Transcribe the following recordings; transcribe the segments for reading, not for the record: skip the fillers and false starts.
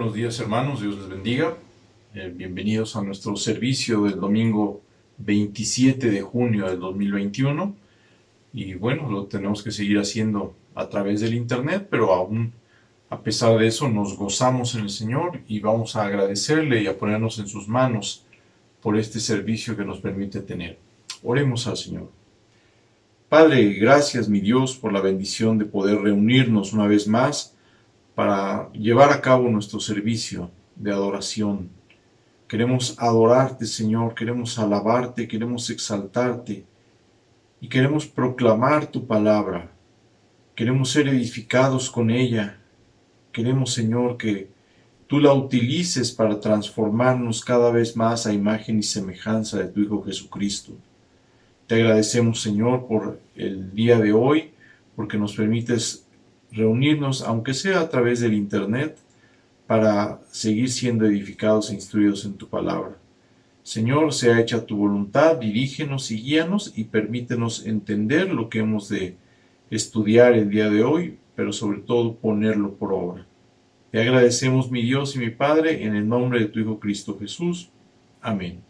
buenos días hermanos, Dios les bendiga. Bienvenidos a nuestro servicio del domingo 27 de junio del 2021. Y bueno, lo tenemos que seguir haciendo a través del internet, pero aún a pesar de eso nos gozamos en el Señor y vamos a agradecerle y a ponernos en sus manos por este servicio que nos permite tener. Oremos al Señor. Padre, gracias mi Dios por la bendición de poder reunirnos una vez más para llevar a cabo nuestro servicio de adoración. Queremos adorarte, Señor, queremos alabarte, queremos exaltarte y queremos proclamar tu palabra. Queremos ser edificados con ella. Queremos, Señor, que tú la utilices para transformarnos cada vez más a imagen y semejanza de tu Hijo Jesucristo. Te agradecemos, Señor, por el día de hoy, porque nos permites reunirnos, aunque sea a través del internet, para seguir siendo edificados e instruidos en tu palabra. Señor, sea hecha tu voluntad, dirígenos y guíanos y permítenos entender lo que hemos de estudiar el día de hoy, pero sobre todo ponerlo por obra. Te agradecemos, mi Dios y mi Padre, en el nombre de tu Hijo Cristo Jesús. Amén.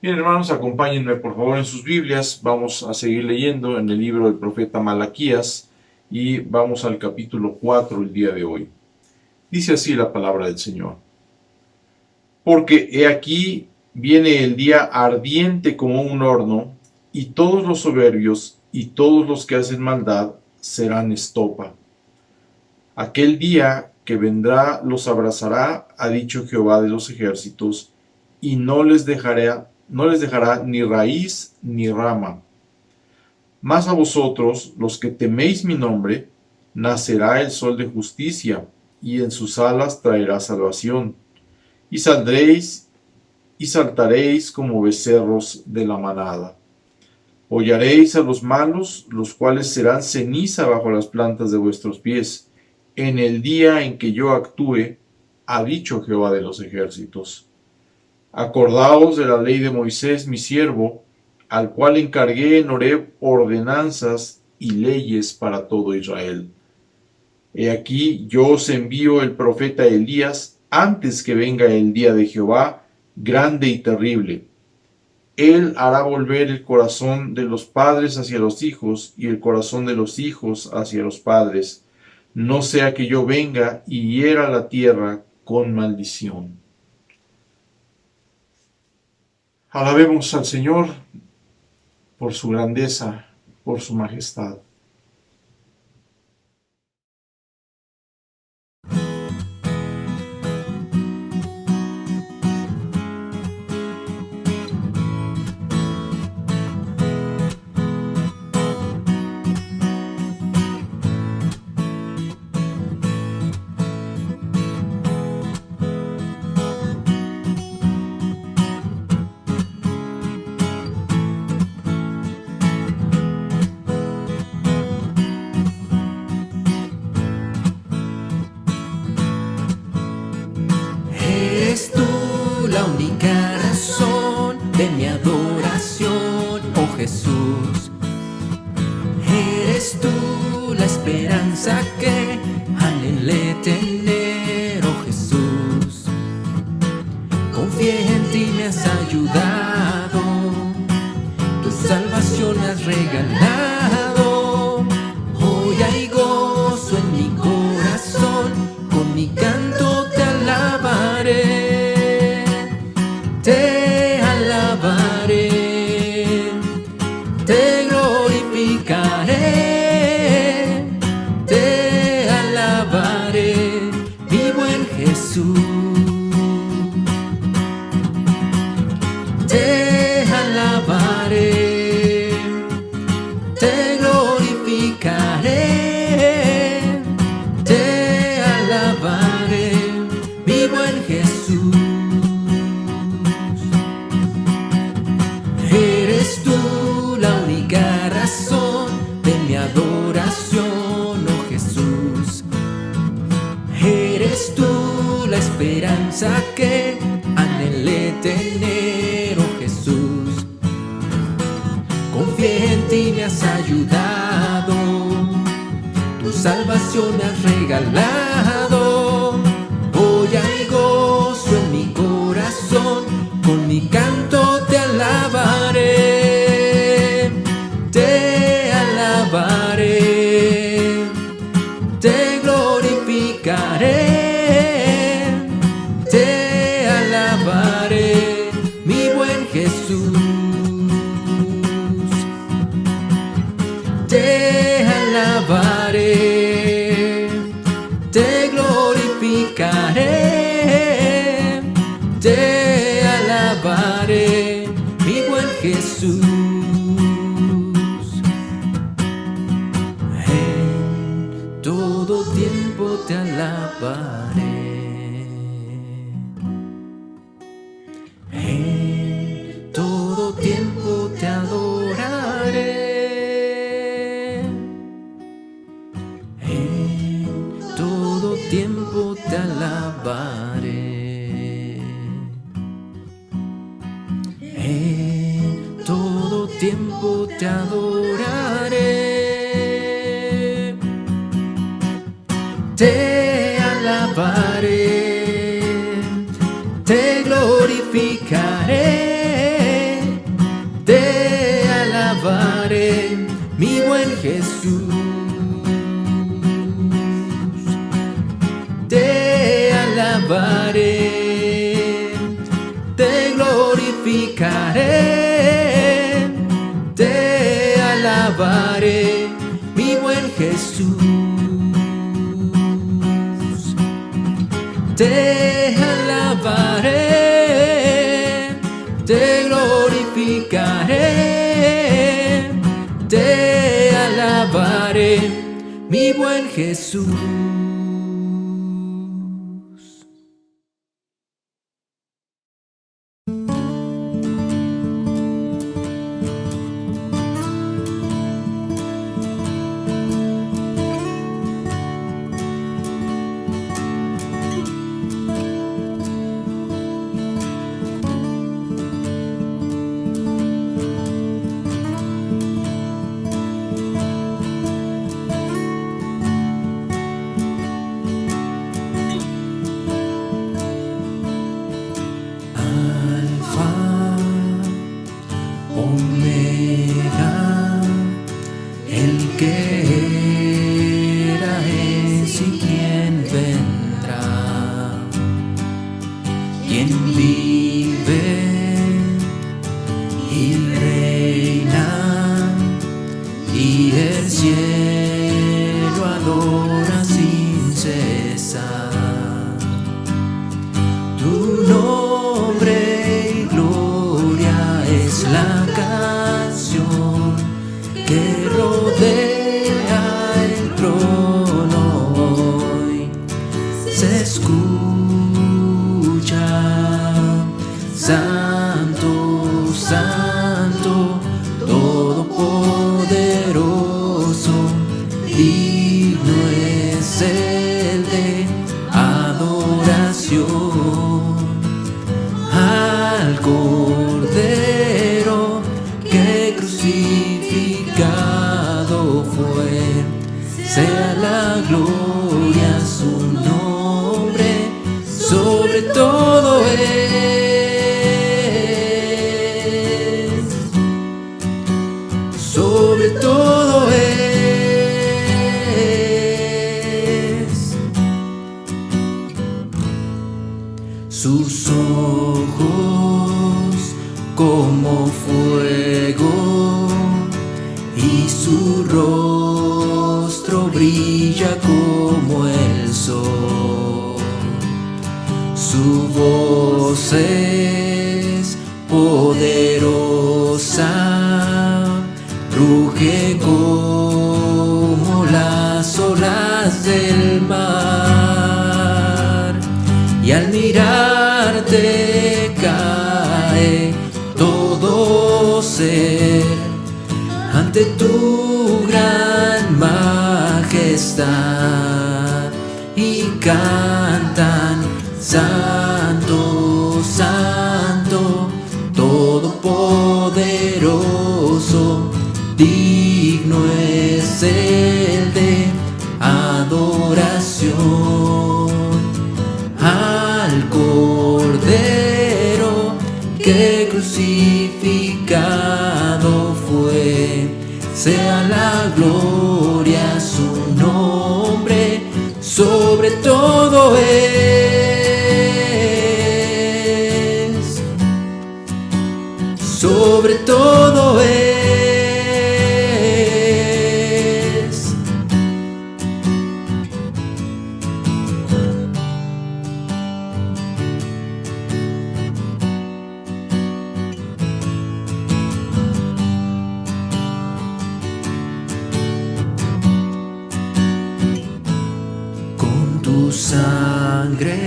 Bien, hermanos, acompáñenme por favor en sus Biblias. Vamos a seguir leyendo en el libro del profeta Malaquías y vamos al capítulo 4 el día de hoy. Dice así la palabra del Señor. Porque he aquí viene el día ardiente como un horno, y todos los soberbios y todos los que hacen maldad serán estopa. Aquel día que vendrá los abrazará, ha dicho Jehová de los ejércitos, y no les dejará ni raíz ni rama. Mas a vosotros, los que teméis mi nombre, nacerá el sol de justicia, y en sus alas traerá salvación. Y saldréis y saltaréis como becerros de la manada. Hollaréis a los malos, los cuales serán ceniza bajo las plantas de vuestros pies, en el día en que yo actúe, ha dicho Jehová de los ejércitos. Acordaos de la ley de Moisés mi siervo, al cual encargué en Horeb ordenanzas y leyes para todo Israel. He aquí yo os envío el profeta Elías antes que venga el día de Jehová, grande y terrible. Él hará volver el corazón de los padres hacia los hijos y el corazón de los hijos hacia los padres, no sea que yo venga y hiera la tierra con maldición. Alabemos al Señor por su grandeza, por su majestad. Jesús, eres tú la esperanza que anhelé tener, oh Jesús. Confié en ti, me has ayudado, tu salvación me has regalado. Hoy hay gozo en mi corazón, con mi canto te alabaré, te alabaré. Te glorificaré, te alabaré, mi buen Jesús. Te alabaré, te glorificaré, te alabaré, mi buen Jesús. Eres tú la única razón de mi adoración, oh Jesús. Eres tú la esperanza que anhelé tener, oh Jesús. Confié en ti, me has ayudado, tu salvación me has regalado. Hoy todo tiempo te alabaré. En todo tiempo te adoraré. En todo tiempo te alabaré. En todo tiempo te adoraré. Te alabaré, te glorificaré, te alabaré, mi buen Jesús. Te alabaré, te glorificaré, te alabaré, mi buen Jesús. Te alabaré, te glorificaré, te alabaré, mi buen Jesús. Omega, el que era, es y quien vendrá, quien vive y reina, y el cielo adora sin cesar. Tu nombre y gloria es la canción que rodea el trono hoy. Se escucha, Santo, Santo, Todopoderoso, digno es el de adoración. Al Cordero que crucificado fue, sea la gloria su nombre, sobre todo es, sobre todo es. Sus ojos como fuego y su rostro brilla como el sol. Su voz es poderosa, ruge como las olas del mar, y al mirarte cae todo ser ante tu gran majestad, y cantan: Santo, Santo, Todopoderoso, digno es el de adoración. Al Cordero que crucificado fue, sea la gloria su nombre, sobre todo es, sobre todo es. tu sangre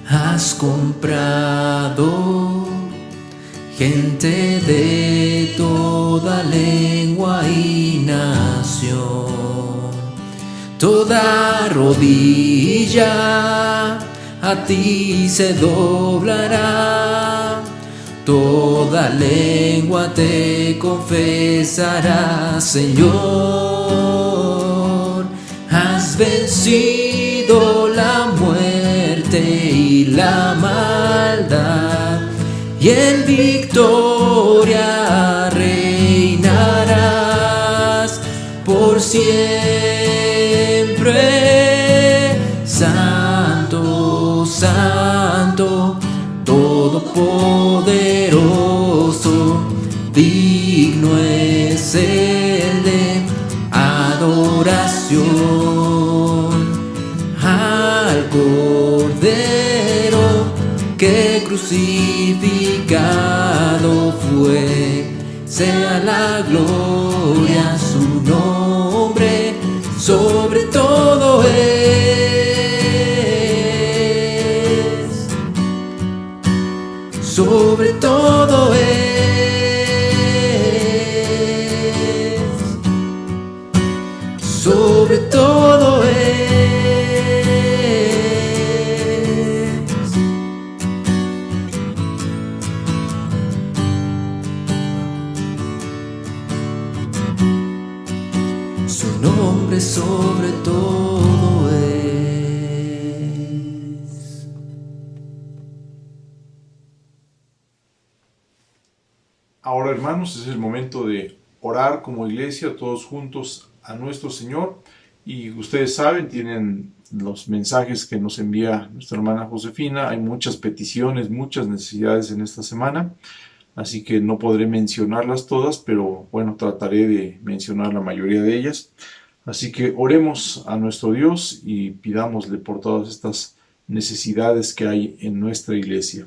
has comprado gente de toda lengua y nación. Toda rodilla a ti se doblará, toda lengua te confesará, Señor, has vencido la muerte y la maldad, y en victoria reinarás por siempre. Santo, Santo, Todopoderoso, digno es el de adoración al Cordero que crucificado fue. Sea la gloria su nombre, sobre todo sobre todo sobre todo su nombre sobre todo es. Ahora, hermanos, es el momento de orar como iglesia, todos juntos a nuestro Señor. Y ustedes saben, tienen los mensajes que nos envía nuestra hermana Josefina. Hay muchas peticiones, muchas necesidades en esta semana, así que no podré mencionarlas todas, pero bueno, trataré de mencionar la mayoría de ellas. Así que oremos a nuestro Dios y pidámosle por todas estas necesidades que hay en nuestra iglesia.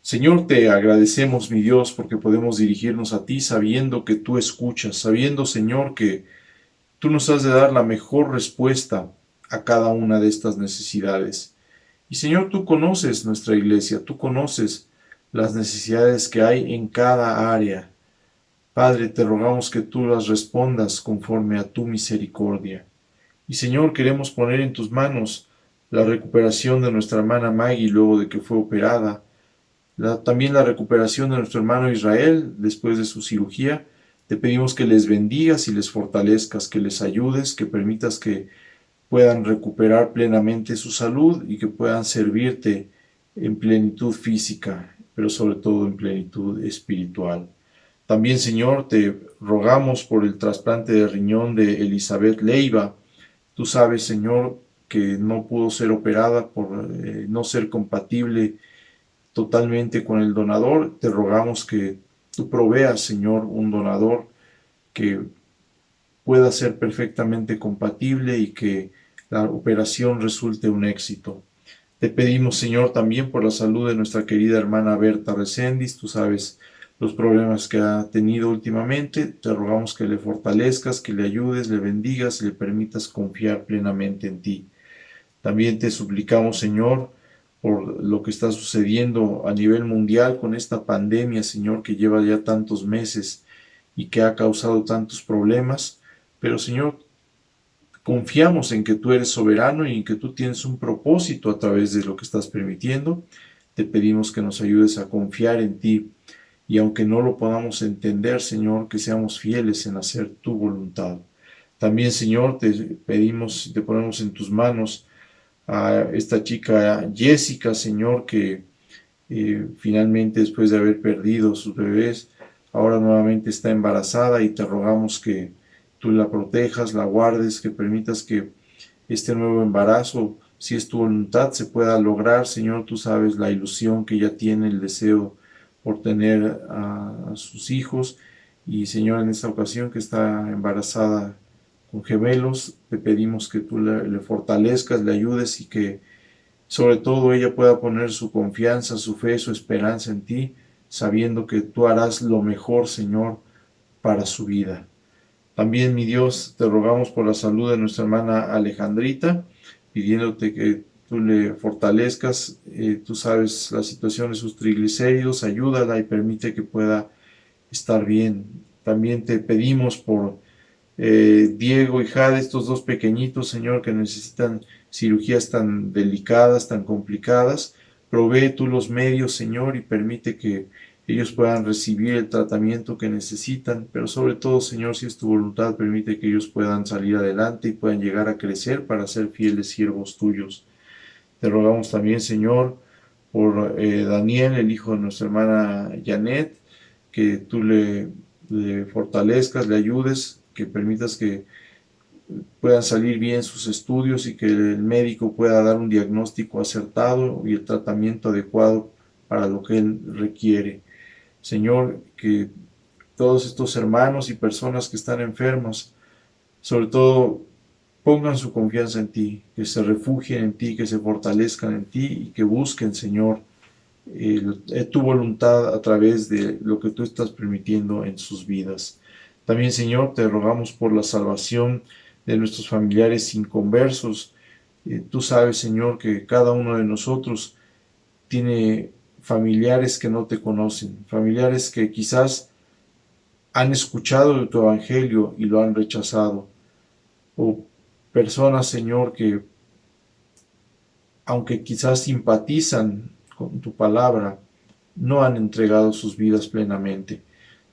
Señor, te agradecemos, mi Dios, porque podemos dirigirnos a ti sabiendo que tú escuchas, sabiendo, Señor, que tú nos has de dar la mejor respuesta a cada una de estas necesidades. Y Señor, tú conoces nuestra iglesia, tú conoces las necesidades que hay en cada área. Padre, te rogamos que tú las respondas conforme a tu misericordia. Y Señor, queremos poner en tus manos la recuperación de nuestra hermana Maggie luego de que fue operada, también la recuperación de nuestro hermano Israel después de su cirugía. Te pedimos que les bendigas y les fortalezcas, que les ayudes, que permitas que puedan recuperar plenamente su salud y que puedan servirte en plenitud física, pero sobre todo en plenitud espiritual. También, Señor, te rogamos por el trasplante de riñón de Elizabeth Leiva. Tú sabes, Señor, que no pudo ser operada por no ser compatible totalmente con el donador. Te rogamos que tú proveas, Señor, un donador que pueda ser perfectamente compatible y que la operación resulte un éxito. Te pedimos, Señor, también por la salud de nuestra querida hermana Berta Recendis. Tú sabes los problemas que ha tenido últimamente. Te rogamos que le fortalezcas, que le ayudes, le bendigas y le permitas confiar plenamente en ti. También te suplicamos, Señor, por lo que está sucediendo a nivel mundial con esta pandemia, Señor, que lleva ya tantos meses y que ha causado tantos problemas. Pero, Señor, confiamos en que tú eres soberano y en que tú tienes un propósito a través de lo que estás permitiendo. Te pedimos que nos ayudes a confiar en ti y aunque no lo podamos entender, Señor, que seamos fieles en hacer tu voluntad. También, Señor, te pedimos y te ponemos en tus manos a esta chica Jessica, Señor, que finalmente después de haber perdido sus bebés, ahora nuevamente está embarazada y te rogamos que tú la protejas, la guardes, que permitas que este nuevo embarazo, si es tu voluntad, se pueda lograr. Señor, tú sabes la ilusión que ella tiene, el deseo por tener a sus hijos. Y Señor, en esta ocasión que está embarazada con gemelos, te pedimos que tú le fortalezcas, le ayudes y que sobre todo ella pueda poner su confianza, su fe, su esperanza en ti, sabiendo que tú harás lo mejor, Señor, para su vida. También, mi Dios, te rogamos por la salud de nuestra hermana Alejandrita. pidiéndote que tú le fortalezcas. Tú sabes la situación de sus triglicéridos, ayúdala y permite que pueda estar bien. También te pedimos por Diego y Jade, estos dos pequeñitos, Señor, que necesitan cirugías tan delicadas, tan complicadas. Provee tú los medios, Señor, y permite que ellos puedan recibir el tratamiento que necesitan, pero sobre todo, Señor, si es tu voluntad, permite que ellos puedan salir adelante y puedan llegar a crecer para ser fieles siervos tuyos. Te rogamos también, Señor, por Daniel, el hijo de nuestra hermana Janet, que tú le fortalezcas, le ayudes, que permitas que puedan salir bien sus estudios y que el médico pueda dar un diagnóstico acertado y el tratamiento adecuado para lo que él requiere. Señor, que todos estos hermanos y personas que están enfermos, sobre todo, pongan su confianza en ti, que se refugien en ti, que se fortalezcan en ti y que busquen, Señor, tu voluntad a través de lo que tú estás permitiendo en sus vidas. También, Señor, te rogamos por la salvación de nuestros familiares inconversos. Tú sabes, Señor, que cada uno de nosotros tiene familiares que no te conocen, familiares que quizás han escuchado de tu evangelio y lo han rechazado, o personas, Señor, que aunque quizás simpatizan con tu palabra, no han entregado sus vidas plenamente.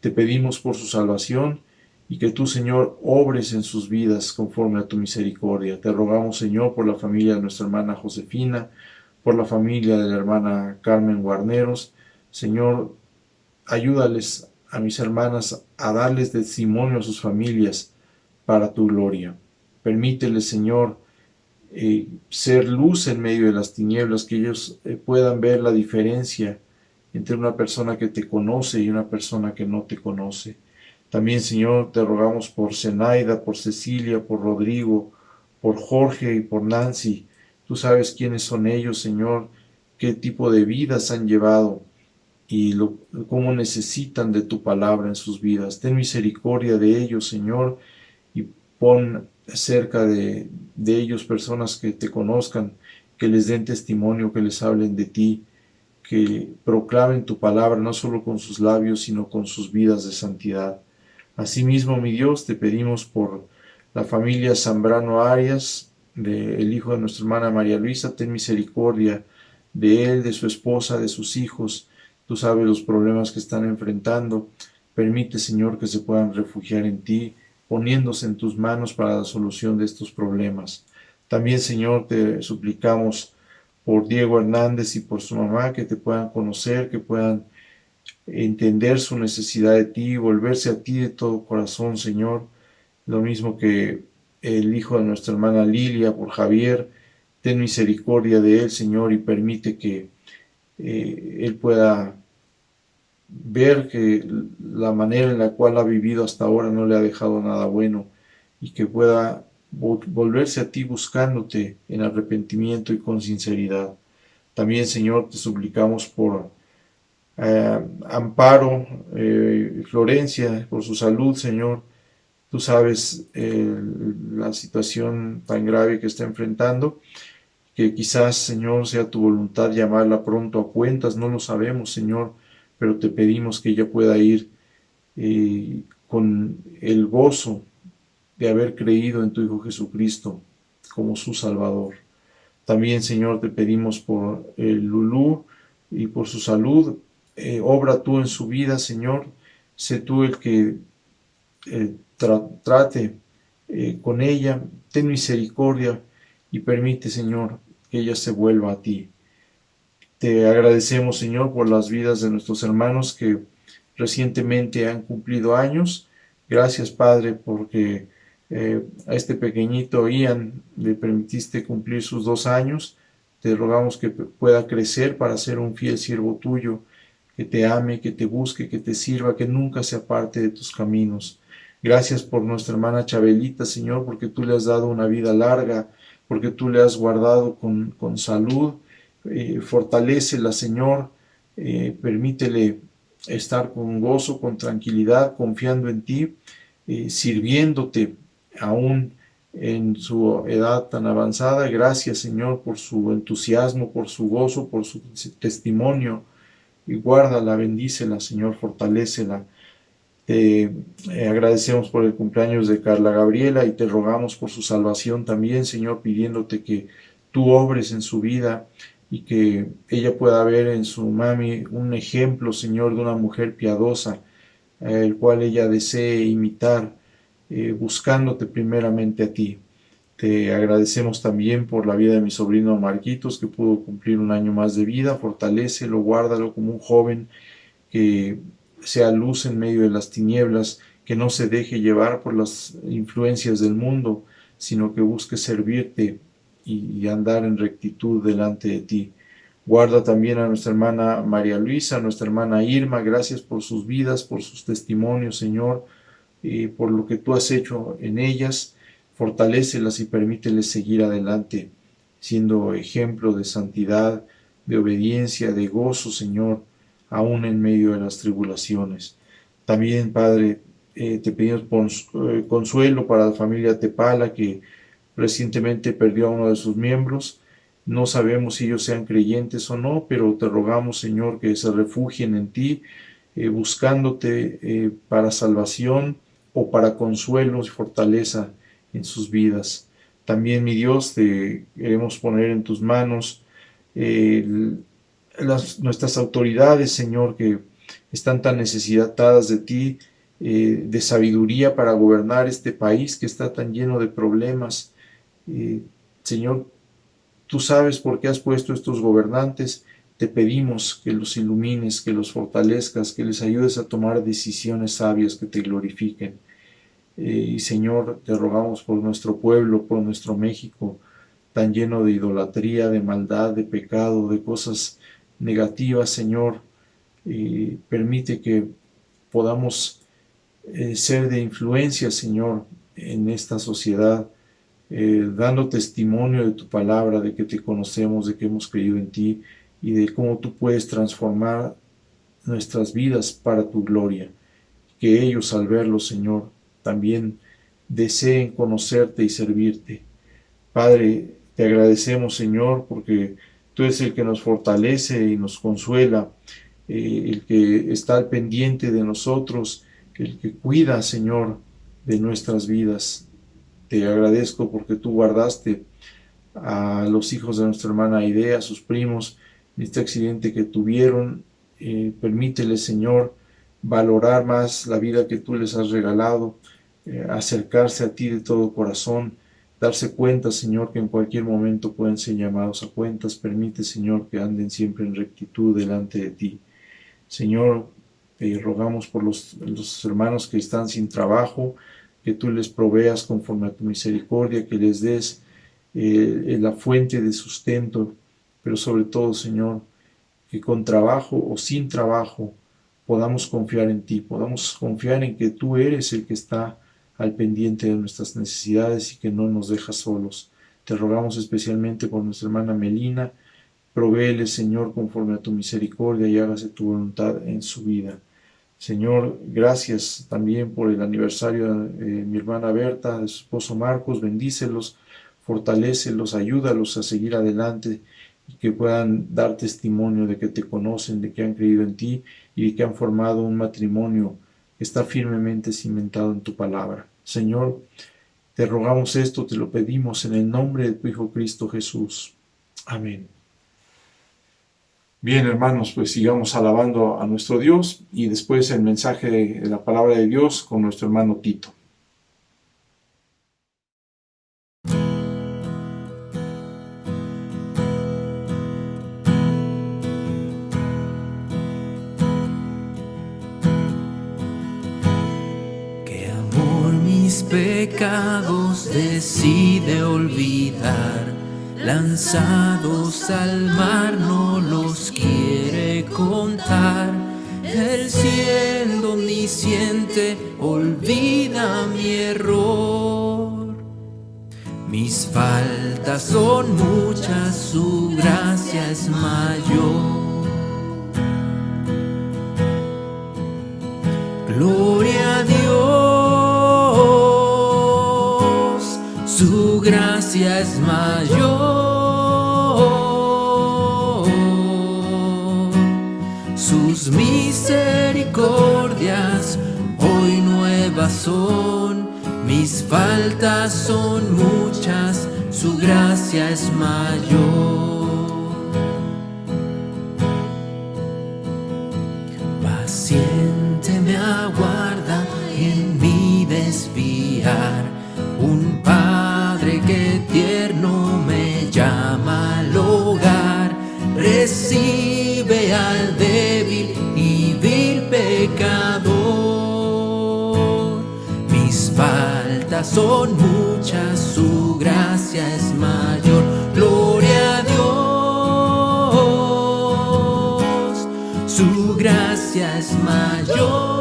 Te pedimos por su salvación y que tú, Señor, obres en sus vidas conforme a tu misericordia. Te rogamos, Señor, por la familia de nuestra hermana Josefina, por la familia de la hermana Carmen Guarneros. Señor, ayúdales a mis hermanas a darles testimonio a sus familias para tu gloria. Permíteles, Señor, ser luz en medio de las tinieblas, que ellos puedan ver la diferencia entre una persona que te conoce y una persona que no te conoce. También, Señor, te rogamos por Zenaida, por Cecilia, por Rodrigo, por Jorge y por Nancy. Tú sabes quiénes son ellos, Señor, qué tipo de vidas han llevado y cómo necesitan de tu palabra en sus vidas. Ten misericordia de ellos, Señor, y pon cerca de ellos personas que te conozcan, que les den testimonio, que les hablen de ti, que proclamen tu palabra no solo con sus labios, sino con sus vidas de santidad. Asimismo, mi Dios, te pedimos por la familia Zambrano Arias, el hijo de nuestra hermana María Luisa. Ten misericordia de él, de su esposa, de sus hijos. Tú sabes los problemas que están enfrentando. Permite, Señor, que se puedan refugiar en ti, poniéndose en tus manos para la solución de estos problemas. También, Señor, te suplicamos por Diego Hernández y por su mamá, que te puedan conocer, que puedan entender su necesidad de ti, volverse a ti de todo corazón, Señor. Lo mismo que el hijo de nuestra hermana Lilia, por Javier. Ten misericordia de él, Señor, y permite que él pueda ver que la manera en la cual ha vivido hasta ahora no le ha dejado nada bueno, y que pueda volverse a ti buscándote en arrepentimiento y con sinceridad. También, Señor, te suplicamos por Amparo, Florencia, por su salud, Señor. Tú sabes la situación tan grave que está enfrentando, que quizás, Señor, sea tu voluntad llamarla pronto a cuentas, no lo sabemos, Señor, pero te pedimos que ella pueda ir con el gozo de haber creído en tu Hijo Jesucristo como su Salvador. También, Señor, te pedimos por Lulú y por su salud. Obra tú en su vida, Señor. Sé tú el que trate con ella. Ten misericordia y permite, Señor, que ella se vuelva a ti. Te agradecemos, Señor, por las vidas de nuestros hermanos que recientemente han cumplido años. Gracias, Padre, porque a este pequeñito Ian le permitiste cumplir sus 2 años. Te rogamos que pueda crecer para ser un fiel siervo tuyo, que te ame, que te busque, que te sirva, que nunca se aparte de tus caminos. Gracias por nuestra hermana Chabelita, Señor, porque tú le has dado una vida larga, porque tú le has guardado con salud. Fortalécela, Señor, permítele estar con gozo, con tranquilidad, confiando en ti, sirviéndote aún en su edad tan avanzada. Gracias, Señor, por su entusiasmo, por su gozo, por su testimonio. Y guárdala, bendícela, Señor, fortalécela. Te agradecemos por el cumpleaños de Carla Gabriela y te rogamos por su salvación también, Señor, pidiéndote que tú obres en su vida y que ella pueda ver en su mami un ejemplo, Señor, de una mujer piadosa, el cual ella desee imitar, buscándote primeramente a ti. Te agradecemos también por la vida de mi sobrino Marquitos, que pudo cumplir un año más de vida. Fortalécelo, guárdalo como un joven que sea luz en medio de las tinieblas, que no se deje llevar por las influencias del mundo, sino que busque servirte y andar en rectitud delante de ti. Guarda también a nuestra hermana María Luisa, a nuestra hermana Irma. Gracias por sus vidas, por sus testimonios, Señor, y por lo que tú has hecho en ellas. Fortalécelas y permíteles seguir adelante, siendo ejemplo de santidad, de obediencia, de gozo, Señor, aún en medio de las tribulaciones. También, Padre, te pedimos consuelo para la familia Tepala, que recientemente perdió a uno de sus miembros. No sabemos si ellos sean creyentes o no, pero te rogamos, Señor, que se refugien en ti, buscándote para salvación o para consuelo y fortaleza en sus vidas. También, mi Dios, te queremos poner en tus manos nuestras autoridades, Señor, que están tan necesitadas de ti, de sabiduría para gobernar este país que está tan lleno de problemas. Señor, tú sabes por qué has puesto estos gobernantes. Te pedimos que los ilumines, que los fortalezcas, que les ayudes a tomar decisiones sabias que te glorifiquen. Y Señor, te rogamos por nuestro pueblo, por nuestro México, tan lleno de idolatría, de maldad, de pecado, de cosas negativas, Señor. Permite que podamos ser de influencia, Señor, en esta sociedad, dando testimonio de tu palabra, de que te conocemos, de que hemos creído en ti y de cómo tú puedes transformar nuestras vidas para tu gloria. Que ellos, al verlo, Señor, también deseen conocerte y servirte. Padre, te agradecemos, Señor, porque tú eres el que nos fortalece y nos consuela, el que está al pendiente de nosotros, el que cuida, Señor, de nuestras vidas. Te agradezco porque tú guardaste a los hijos de nuestra hermana Aide, a sus primos, en este accidente que tuvieron. Permítele, Señor, valorar más la vida que tú les has regalado, acercarse a ti de todo corazón, darse cuenta, Señor, que en cualquier momento pueden ser llamados a cuentas. Permite, Señor, que anden siempre en rectitud delante de ti. Señor, te rogamos por los hermanos que están sin trabajo, que tú les proveas conforme a tu misericordia, que les des la fuente de sustento, pero sobre todo, Señor, que con trabajo o sin trabajo podamos confiar en ti, podamos confiar en que tú eres el que está al pendiente de nuestras necesidades y que no nos dejas solos. Te rogamos especialmente por nuestra hermana Melina. Provéele, Señor, conforme a tu misericordia y hágase tu voluntad en su vida. Señor, gracias también por el aniversario de mi hermana Berta, de su esposo Marcos. Bendícelos, fortalécelos, ayúdalos a seguir adelante y que puedan dar testimonio de que te conocen, de que han creído en ti y de que han formado un matrimonio que está firmemente cimentado en tu palabra. Señor, te rogamos esto, te lo pedimos en el nombre de tu Hijo Cristo Jesús. Amén. Bien, hermanos, pues sigamos alabando a nuestro Dios y después el mensaje de la palabra de Dios con nuestro hermano Tito. Qué amor mis pecados decide olvidar. Lanzados al mar no los quiere contar. Él siendo omnisciente olvida mi error. Mis faltas son muchas, su gracia es mayor. Gloria a Dios, su gracia es mayor. Sus misericordias hoy nuevas son, mis faltas son muchas, su gracia es mayor. Paciente me aguarda en mi desviar, un Padre que tierno me llama al hogar, recibe al débil y vil pecador. Mis faltas son muchas, su gracia es mayor. Gloria a Dios, su gracia es mayor.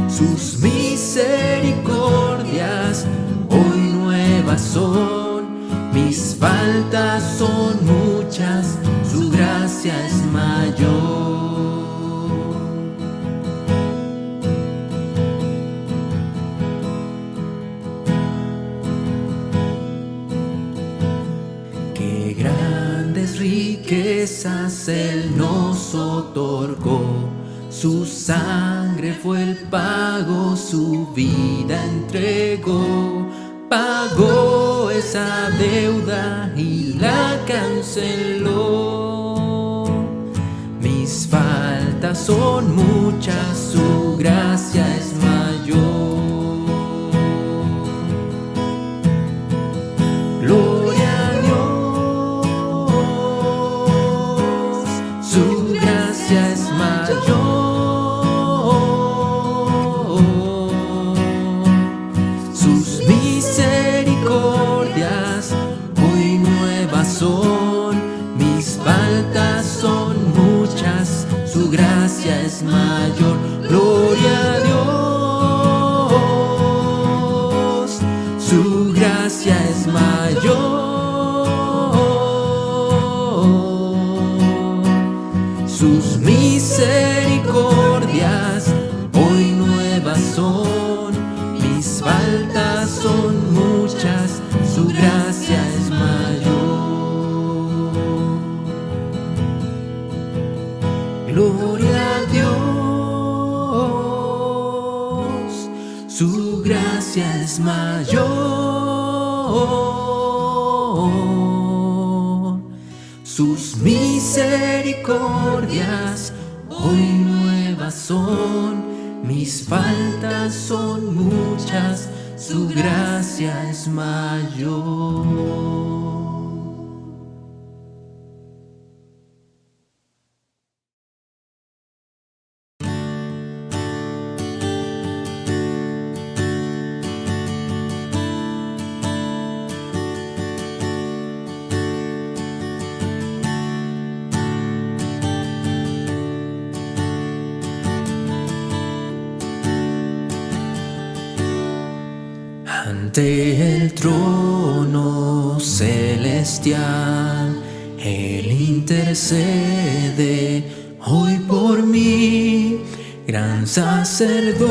Sus misericordias hoy nuevas son, mis faltas son muchas, su gracia es mayor. Qué grandes riquezas Él nos otorgó, su sangre fue el pago, su vida entregó, pagó esa deuda y la canceló. Mis faltas son muchas, su gracia es mayor. Gloria a Dios, su gracia es mayor. Mis faltas son muchas, su gracia es mayor. Gloria a Dios, su gracia es mayor. Sus misericordias hoy nuevas son, mis faltas son muchas, su gracia es mayor. Gloria a Dios, su gracia es mayor. Sus misericordias hoy nuevas son, mis faltas son muchas, su gracia es mayor. Ante el trono celestial, Él intercede hoy por mí. Gran sacerdote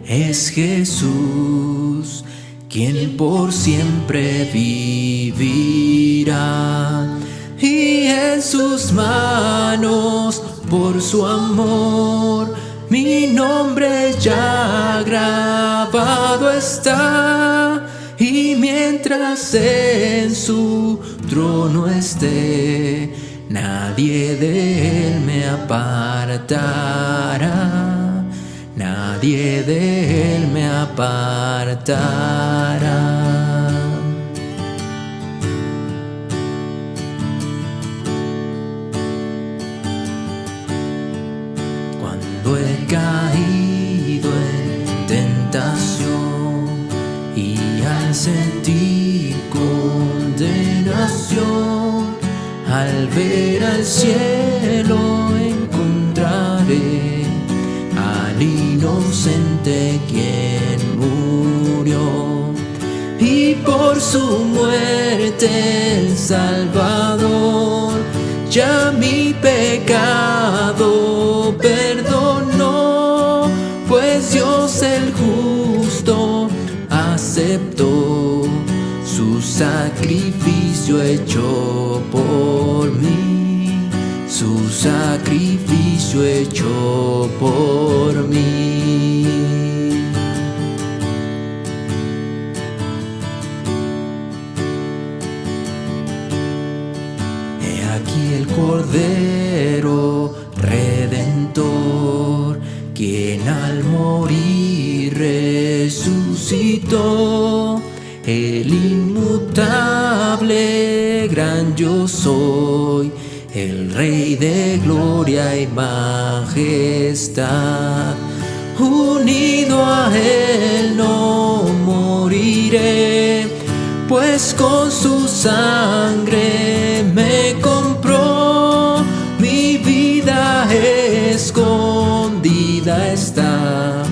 es Jesús, quien por siempre vivirá. Y en sus manos, por su amor, mi nombre ya grabado está, y mientras en su trono esté, nadie de él me apartará, nadie de él me apartará. Cuando he caído en tentación y al sentir condenación, al ver al cielo encontraré al inocente quien murió, y por su muerte el Salvador ya mi pecado perdonó, pues Dios el justo aceptó su sacrificio hecho por mí, su sacrificio hecho por mí. He aquí el Cordero Redentor, quien al morir resucitó, el inmutable gran yo soy, el Rey de gloria y majestad. Unido a él no moriré, pues con su sangre me compró, mi vida escondida está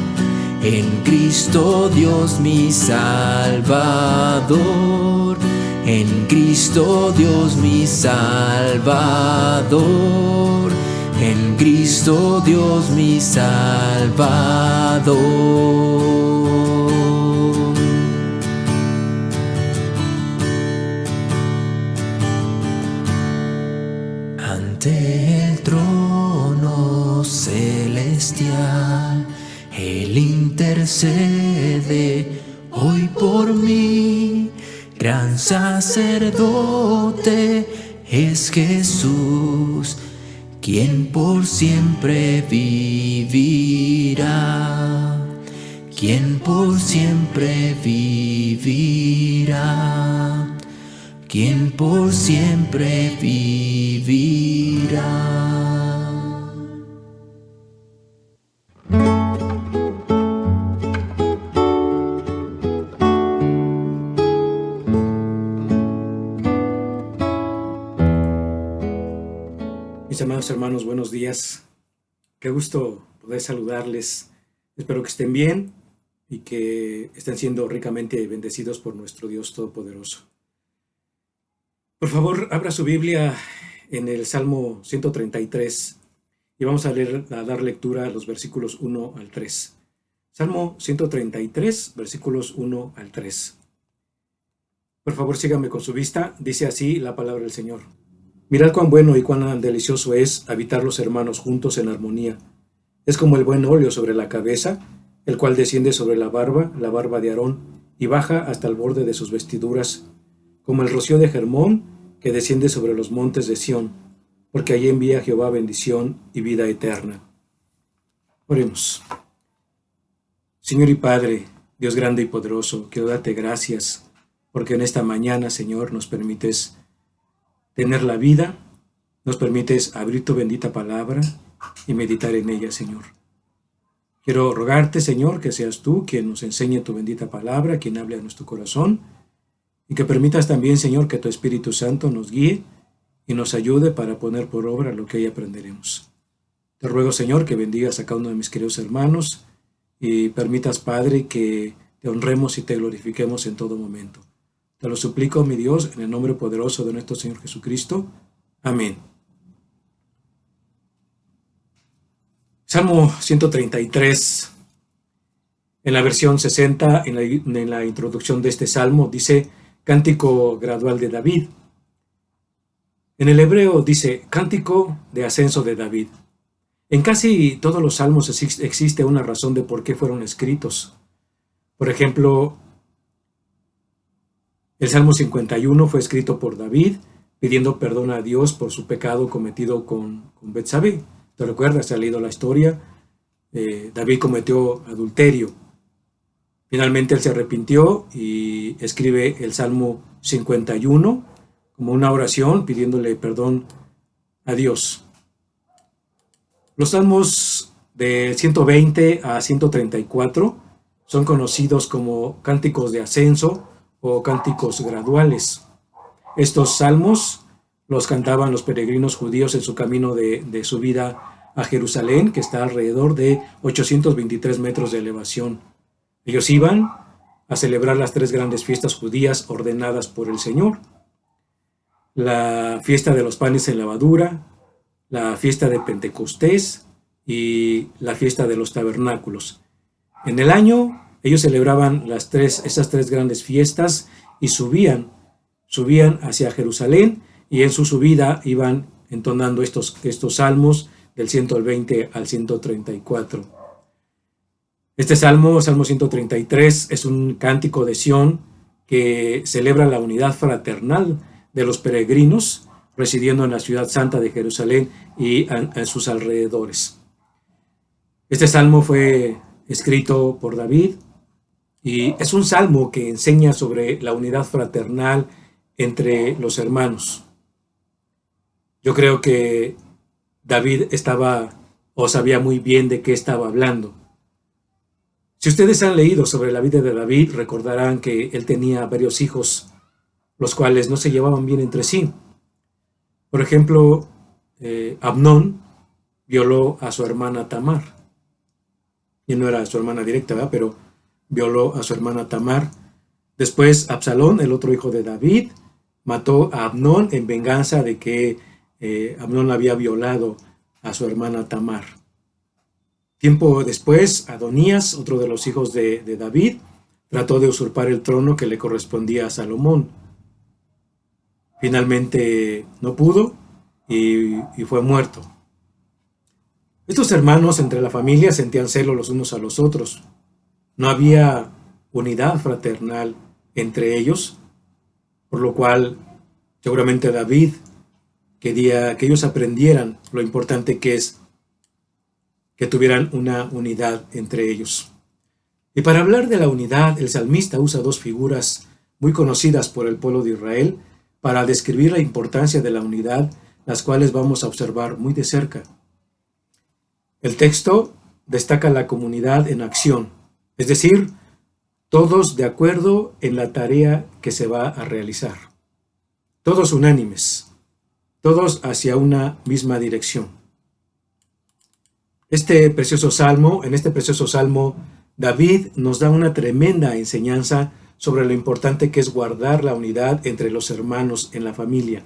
en Cristo Dios mi Salvador, en Cristo Dios mi Salvador, en Cristo Dios mi Salvador. Ante el trono celestial, Él intercede hoy por mí. Gran sacerdote es Jesús, quien por siempre vivirá, quien por siempre vivirá, quien por siempre vivirá. Mis amados hermanos, buenos días. Qué gusto poder saludarles. Espero que estén bien y que estén siendo ricamente bendecidos por nuestro Dios Todopoderoso. Por favor, abra su Biblia en el Salmo 133 y vamos a dar lectura a los versículos 1 al 3. Salmo 133, versículos 1 al 3. Por favor, síganme con su vista. Dice así la palabra del Señor. Mirad cuán bueno y cuán delicioso es habitar los hermanos juntos en armonía. Es como el buen óleo sobre la cabeza, el cual desciende sobre la barba de Aarón, y baja hasta el borde de sus vestiduras, como el rocío de Hermón, que desciende sobre los montes de Sión, porque allí envía Jehová bendición y vida eterna. Oremos. Señor y Padre, Dios grande y poderoso, quiero darte gracias, porque en esta mañana, Señor, nos permites tener la vida, nos permites abrir tu bendita palabra y meditar en ella, Señor. Quiero rogarte, Señor, que seas tú quien nos enseñe tu bendita palabra, quien hable a nuestro corazón, y que permitas también, Señor, que tu Espíritu Santo nos guíe y nos ayude para poner por obra lo que hoy aprenderemos. Te ruego, Señor, que bendigas a cada uno de mis queridos hermanos y permitas, Padre, que te honremos y te glorifiquemos en todo momento. Te lo suplico, mi Dios, en el nombre poderoso de nuestro Señor Jesucristo. Amén. Salmo 133, en la versión 60, en la introducción de este salmo, dice Cántico gradual de David. En el hebreo dice Cántico de ascenso de David. En casi todos los salmos existe una razón de por qué fueron escritos. Por ejemplo, el Salmo 51 fue escrito por David, pidiendo perdón a Dios por su pecado cometido con Betsabé. ¿Te recuerdas? ¿Has leído la historia? David cometió adulterio. Finalmente él se arrepintió y escribe el Salmo 51 como una oración pidiéndole perdón a Dios. Los salmos de 120 a 134 son conocidos como cánticos de ascenso o cánticos graduales. Estos salmos los cantaban los peregrinos judíos en su camino de subida a Jerusalén, que está alrededor de 823 metros de elevación. Ellos iban a celebrar las tres grandes fiestas judías ordenadas por el Señor: la fiesta de los panes sin levadura, la fiesta de Pentecostés y la fiesta de los tabernáculos. En el año Ellos celebraban esas tres grandes fiestas y subían hacia Jerusalén, y en su subida iban entonando estos salmos del 120 al 134. Este salmo 133, es un cántico de Sión que celebra la unidad fraternal de los peregrinos residiendo en la ciudad santa de Jerusalén y en sus alrededores. Este salmo fue escrito por David y es un salmo que enseña sobre la unidad fraternal entre los hermanos. Yo creo que David sabía muy bien de qué estaba hablando. Si ustedes han leído sobre la vida de David, recordarán que él tenía varios hijos, los cuales no se llevaban bien entre sí. Por ejemplo, Amnón violó a su hermana Tamar. Y no era su hermana directa, ¿verdad? Pero violó a su hermana Tamar. Después, Absalón, el otro hijo de David, mató a Amnón en venganza de que Amnón había violado a su hermana Tamar. Tiempo después, Adonías, otro de los hijos de David, trató de usurpar el trono que le correspondía a Salomón. Finalmente no pudo y fue muerto. Estos hermanos entre la familia sentían celos los unos a los otros. No había unidad fraternal entre ellos, por lo cual seguramente David quería que ellos aprendieran lo importante que es que tuvieran una unidad entre ellos. Y para hablar de la unidad, el salmista usa dos figuras muy conocidas por el pueblo de Israel para describir la importancia de la unidad, las cuales vamos a observar muy de cerca. El texto destaca la comunidad en acción, es decir, todos de acuerdo en la tarea que se va a realizar. Todos unánimes, todos hacia una misma dirección. En este precioso salmo, David nos da una tremenda enseñanza sobre lo importante que es guardar la unidad entre los hermanos en la familia.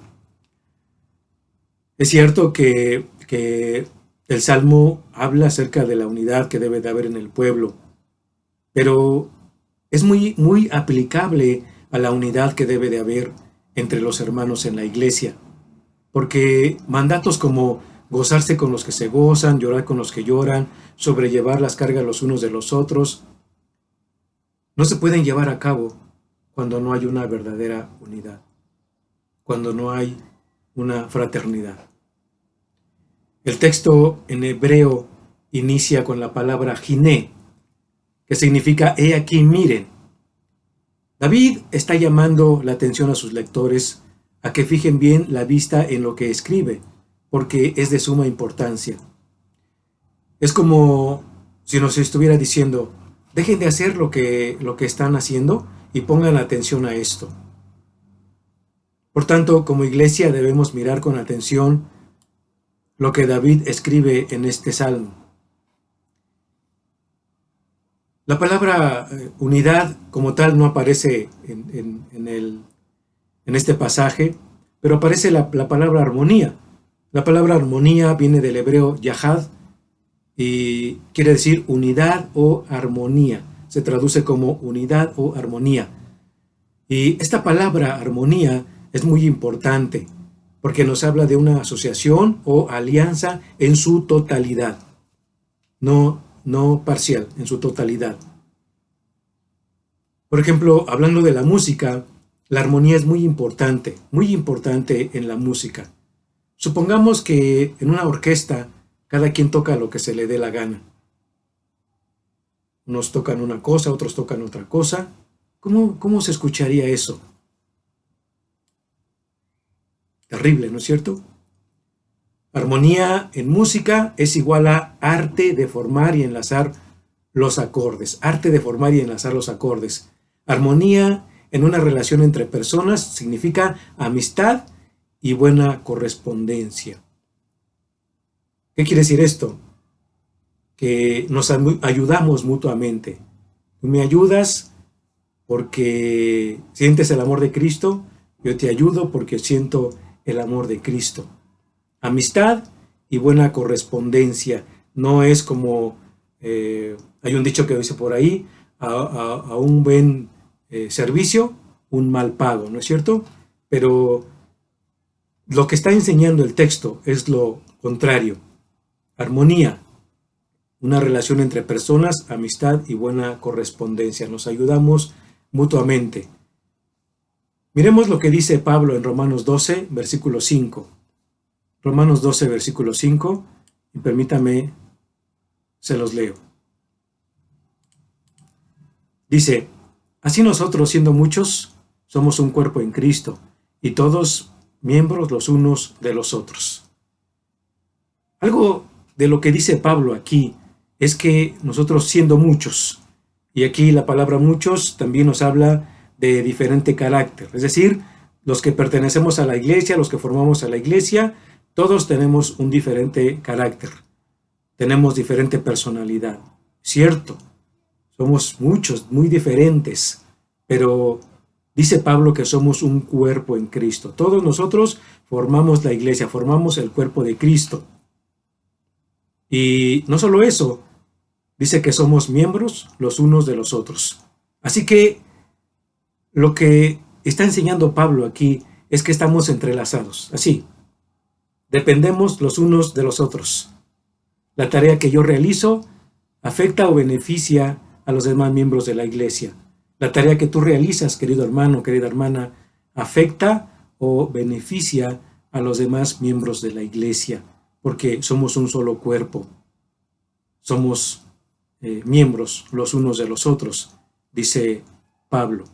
Es cierto que el Salmo habla acerca de la unidad que debe de haber en el pueblo, pero es muy, muy aplicable a la unidad que debe de haber entre los hermanos en la iglesia, porque mandatos como gozarse con los que se gozan, llorar con los que lloran, sobrellevar las cargas los unos de los otros, no se pueden llevar a cabo cuando no hay una verdadera unidad, cuando no hay una fraternidad. El texto en hebreo inicia con la palabra jiné, que significa he aquí, miren. David está llamando la atención a sus lectores a que fijen bien la vista en lo que escribe, porque es de suma importancia. Es como si nos estuviera diciendo, dejen de hacer lo que están haciendo y pongan atención a esto. Por tanto, como iglesia debemos mirar con atención lo que David escribe en este salmo. La palabra unidad como tal no aparece en este pasaje, pero aparece la palabra armonía. La palabra armonía viene del hebreo yahad y quiere decir unidad o armonía. Se traduce como unidad o armonía. Y esta palabra armonía es muy importante porque nos habla de una asociación o alianza en su totalidad, no parcial, en su totalidad. Por ejemplo, hablando de la música, la armonía es muy importante en la música. Supongamos que en una orquesta cada quien toca lo que se le dé la gana. Unos tocan una cosa, otros tocan otra cosa. ¿Cómo se escucharía eso? Terrible, ¿no es cierto? Armonía en música es igual a arte de formar y enlazar los acordes. Arte de formar y enlazar los acordes. Armonía en una relación entre personas significa amistad y buena correspondencia. ¿Qué quiere decir esto? Que nos ayudamos mutuamente. Tú me ayudas porque sientes el amor de Cristo, yo te ayudo porque siento el amor de Cristo. Amistad y buena correspondencia. No es como, hay un dicho que dice por ahí, a un buen servicio un mal pago, ¿no es cierto? Pero lo que está enseñando el texto es lo contrario. Armonía, una relación entre personas, amistad y buena correspondencia. Nos ayudamos mutuamente. Miremos lo que dice Pablo en Romanos 12, versículo 5. Romanos 12, versículo 5, y permítame, se los leo. Dice, así nosotros, siendo muchos, somos un cuerpo en Cristo, y todos miembros los unos de los otros. Algo de lo que dice Pablo aquí es que nosotros siendo muchos, y aquí la palabra muchos también nos habla de diferente carácter, es decir, los que pertenecemos a la iglesia, los que formamos a la iglesia, todos tenemos un diferente carácter, tenemos diferente personalidad, cierto, somos muchos, muy diferentes, pero dice Pablo que somos un cuerpo en Cristo. Todos nosotros formamos la iglesia, formamos el cuerpo de Cristo. Y no solo eso, dice que somos miembros los unos de los otros. Así que lo que está enseñando Pablo aquí es que estamos entrelazados, así. Dependemos los unos de los otros. La tarea que yo realizo afecta o beneficia a los demás miembros de la iglesia. La tarea que tú realizas, querido hermano, querida hermana, afecta o beneficia a los demás miembros de la iglesia, porque somos un solo cuerpo. Somos miembros los unos de los otros, dice Pablo.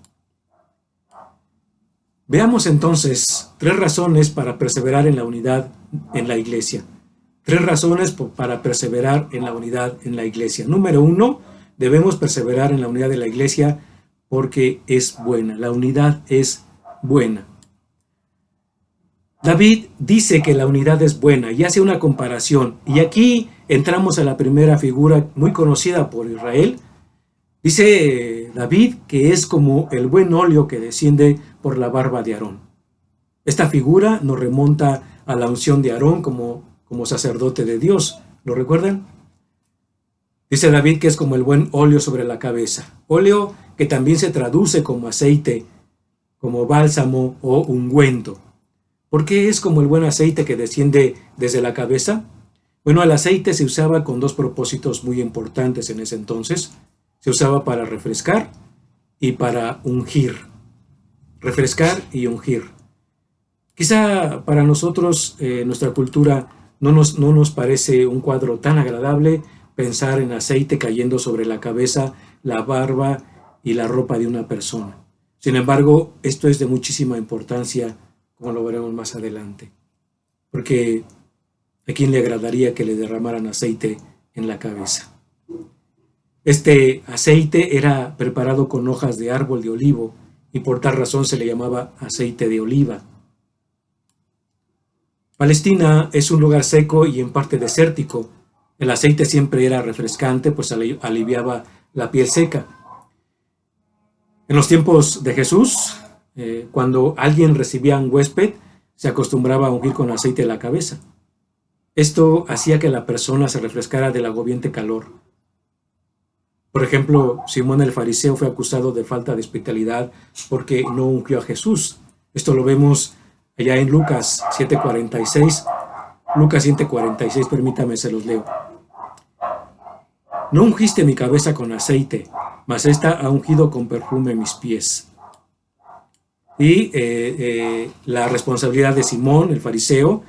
Veamos entonces 3 razones para perseverar en la unidad en la iglesia. 3 razones para perseverar en la unidad en la iglesia. Número 1, debemos perseverar en la unidad de la iglesia porque es buena. La unidad es buena. David dice que la unidad es buena y hace una comparación. Y aquí entramos a la primera figura muy conocida por Israel. Dice David que es como el buen óleo que desciende por la barba de Aarón. Esta figura nos remonta a la unción de Aarón como sacerdote de Dios. ¿Lo recuerdan? Dice David que es como el buen óleo sobre la cabeza. Óleo que también se traduce como aceite, como bálsamo o ungüento. ¿Por qué es como el buen aceite que desciende desde la cabeza? Bueno, el aceite se usaba con 2 propósitos muy importantes en ese entonces. Se usaba para refrescar y para ungir. Refrescar y ungir. Quizá para nosotros, nuestra cultura, no nos parece un cuadro tan agradable pensar en aceite cayendo sobre la cabeza, la barba y la ropa de una persona. Sin embargo, esto es de muchísima importancia, como lo veremos más adelante. Porque ¿a quién le agradaría que le derramaran aceite en la cabeza? Este aceite era preparado con hojas de árbol de olivo y por tal razón se le llamaba aceite de oliva. Palestina es un lugar seco y en parte desértico. El aceite siempre era refrescante, pues aliviaba la piel seca. En los tiempos de Jesús, cuando alguien recibía un huésped, se acostumbraba a ungir con aceite la cabeza. Esto hacía que la persona se refrescara del agobiante calor. Por ejemplo, Simón el fariseo fue acusado de falta de hospitalidad porque no ungió a Jesús. Esto lo vemos allá en Lucas 7:46. Lucas 7:46, permítame, se los leo. No ungiste mi cabeza con aceite, mas ésta ha ungido con perfume mis pies. Y la responsabilidad de Simón, el fariseo,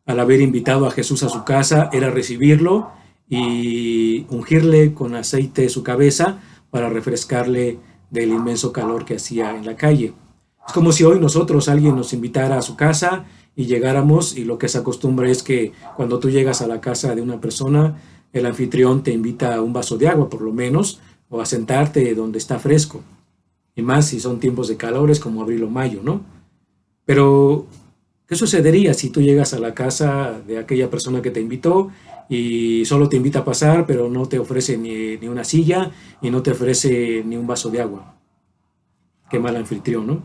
al haber invitado a Jesús a su casa, era recibirlo y ungirle con aceite su cabeza para refrescarle del inmenso calor que hacía en la calle. Es como si hoy alguien nos invitara a su casa y llegáramos, y lo que se acostumbra es que cuando tú llegas a la casa de una persona, el anfitrión te invita a un vaso de agua por lo menos, o a sentarte donde está fresco. Y más si son tiempos de calores como abril o mayo, ¿no? Pero ¿qué sucedería si tú llegas a la casa de aquella persona que te invitó y solo te invita a pasar, pero no te ofrece ni una silla y no te ofrece ni un vaso de agua? Qué mal anfitrión, ¿no?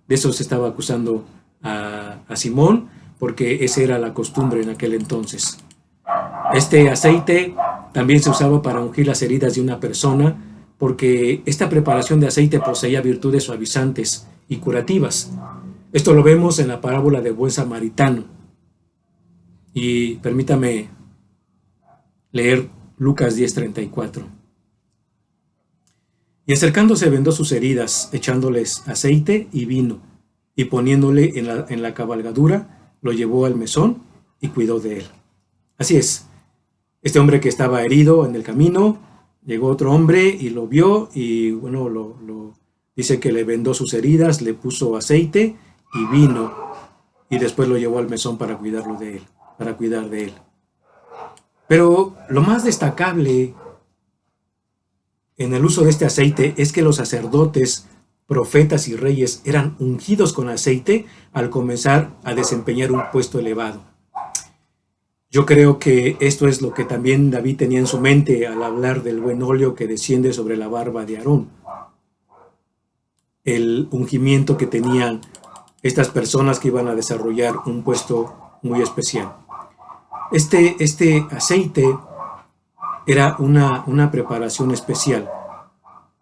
De eso se estaba acusando a Simón, porque esa era la costumbre en aquel entonces. Este aceite también se usaba para ungir las heridas de una persona porque esta preparación de aceite poseía virtudes suavizantes y curativas. Esto lo vemos en la parábola del buen samaritano. Y permítame leer Lucas 10:34. Y acercándose vendó sus heridas, echándoles aceite y vino, y poniéndole en la cabalgadura, lo llevó al mesón y cuidó de él. Así es, este hombre que estaba herido en el camino, llegó otro hombre y lo vio y bueno, dice que le vendó sus heridas, le puso aceite y vino, y después lo llevó al mesón para cuidar de él. Pero lo más destacable en el uso de este aceite es que los sacerdotes, profetas y reyes eran ungidos con aceite al comenzar a desempeñar un puesto elevado. Yo creo que esto es lo que también David tenía en su mente al hablar del buen óleo que desciende sobre la barba de Aarón. El ungimiento que tenían estas personas que iban a desarrollar un puesto muy especial. Este aceite era una preparación especial.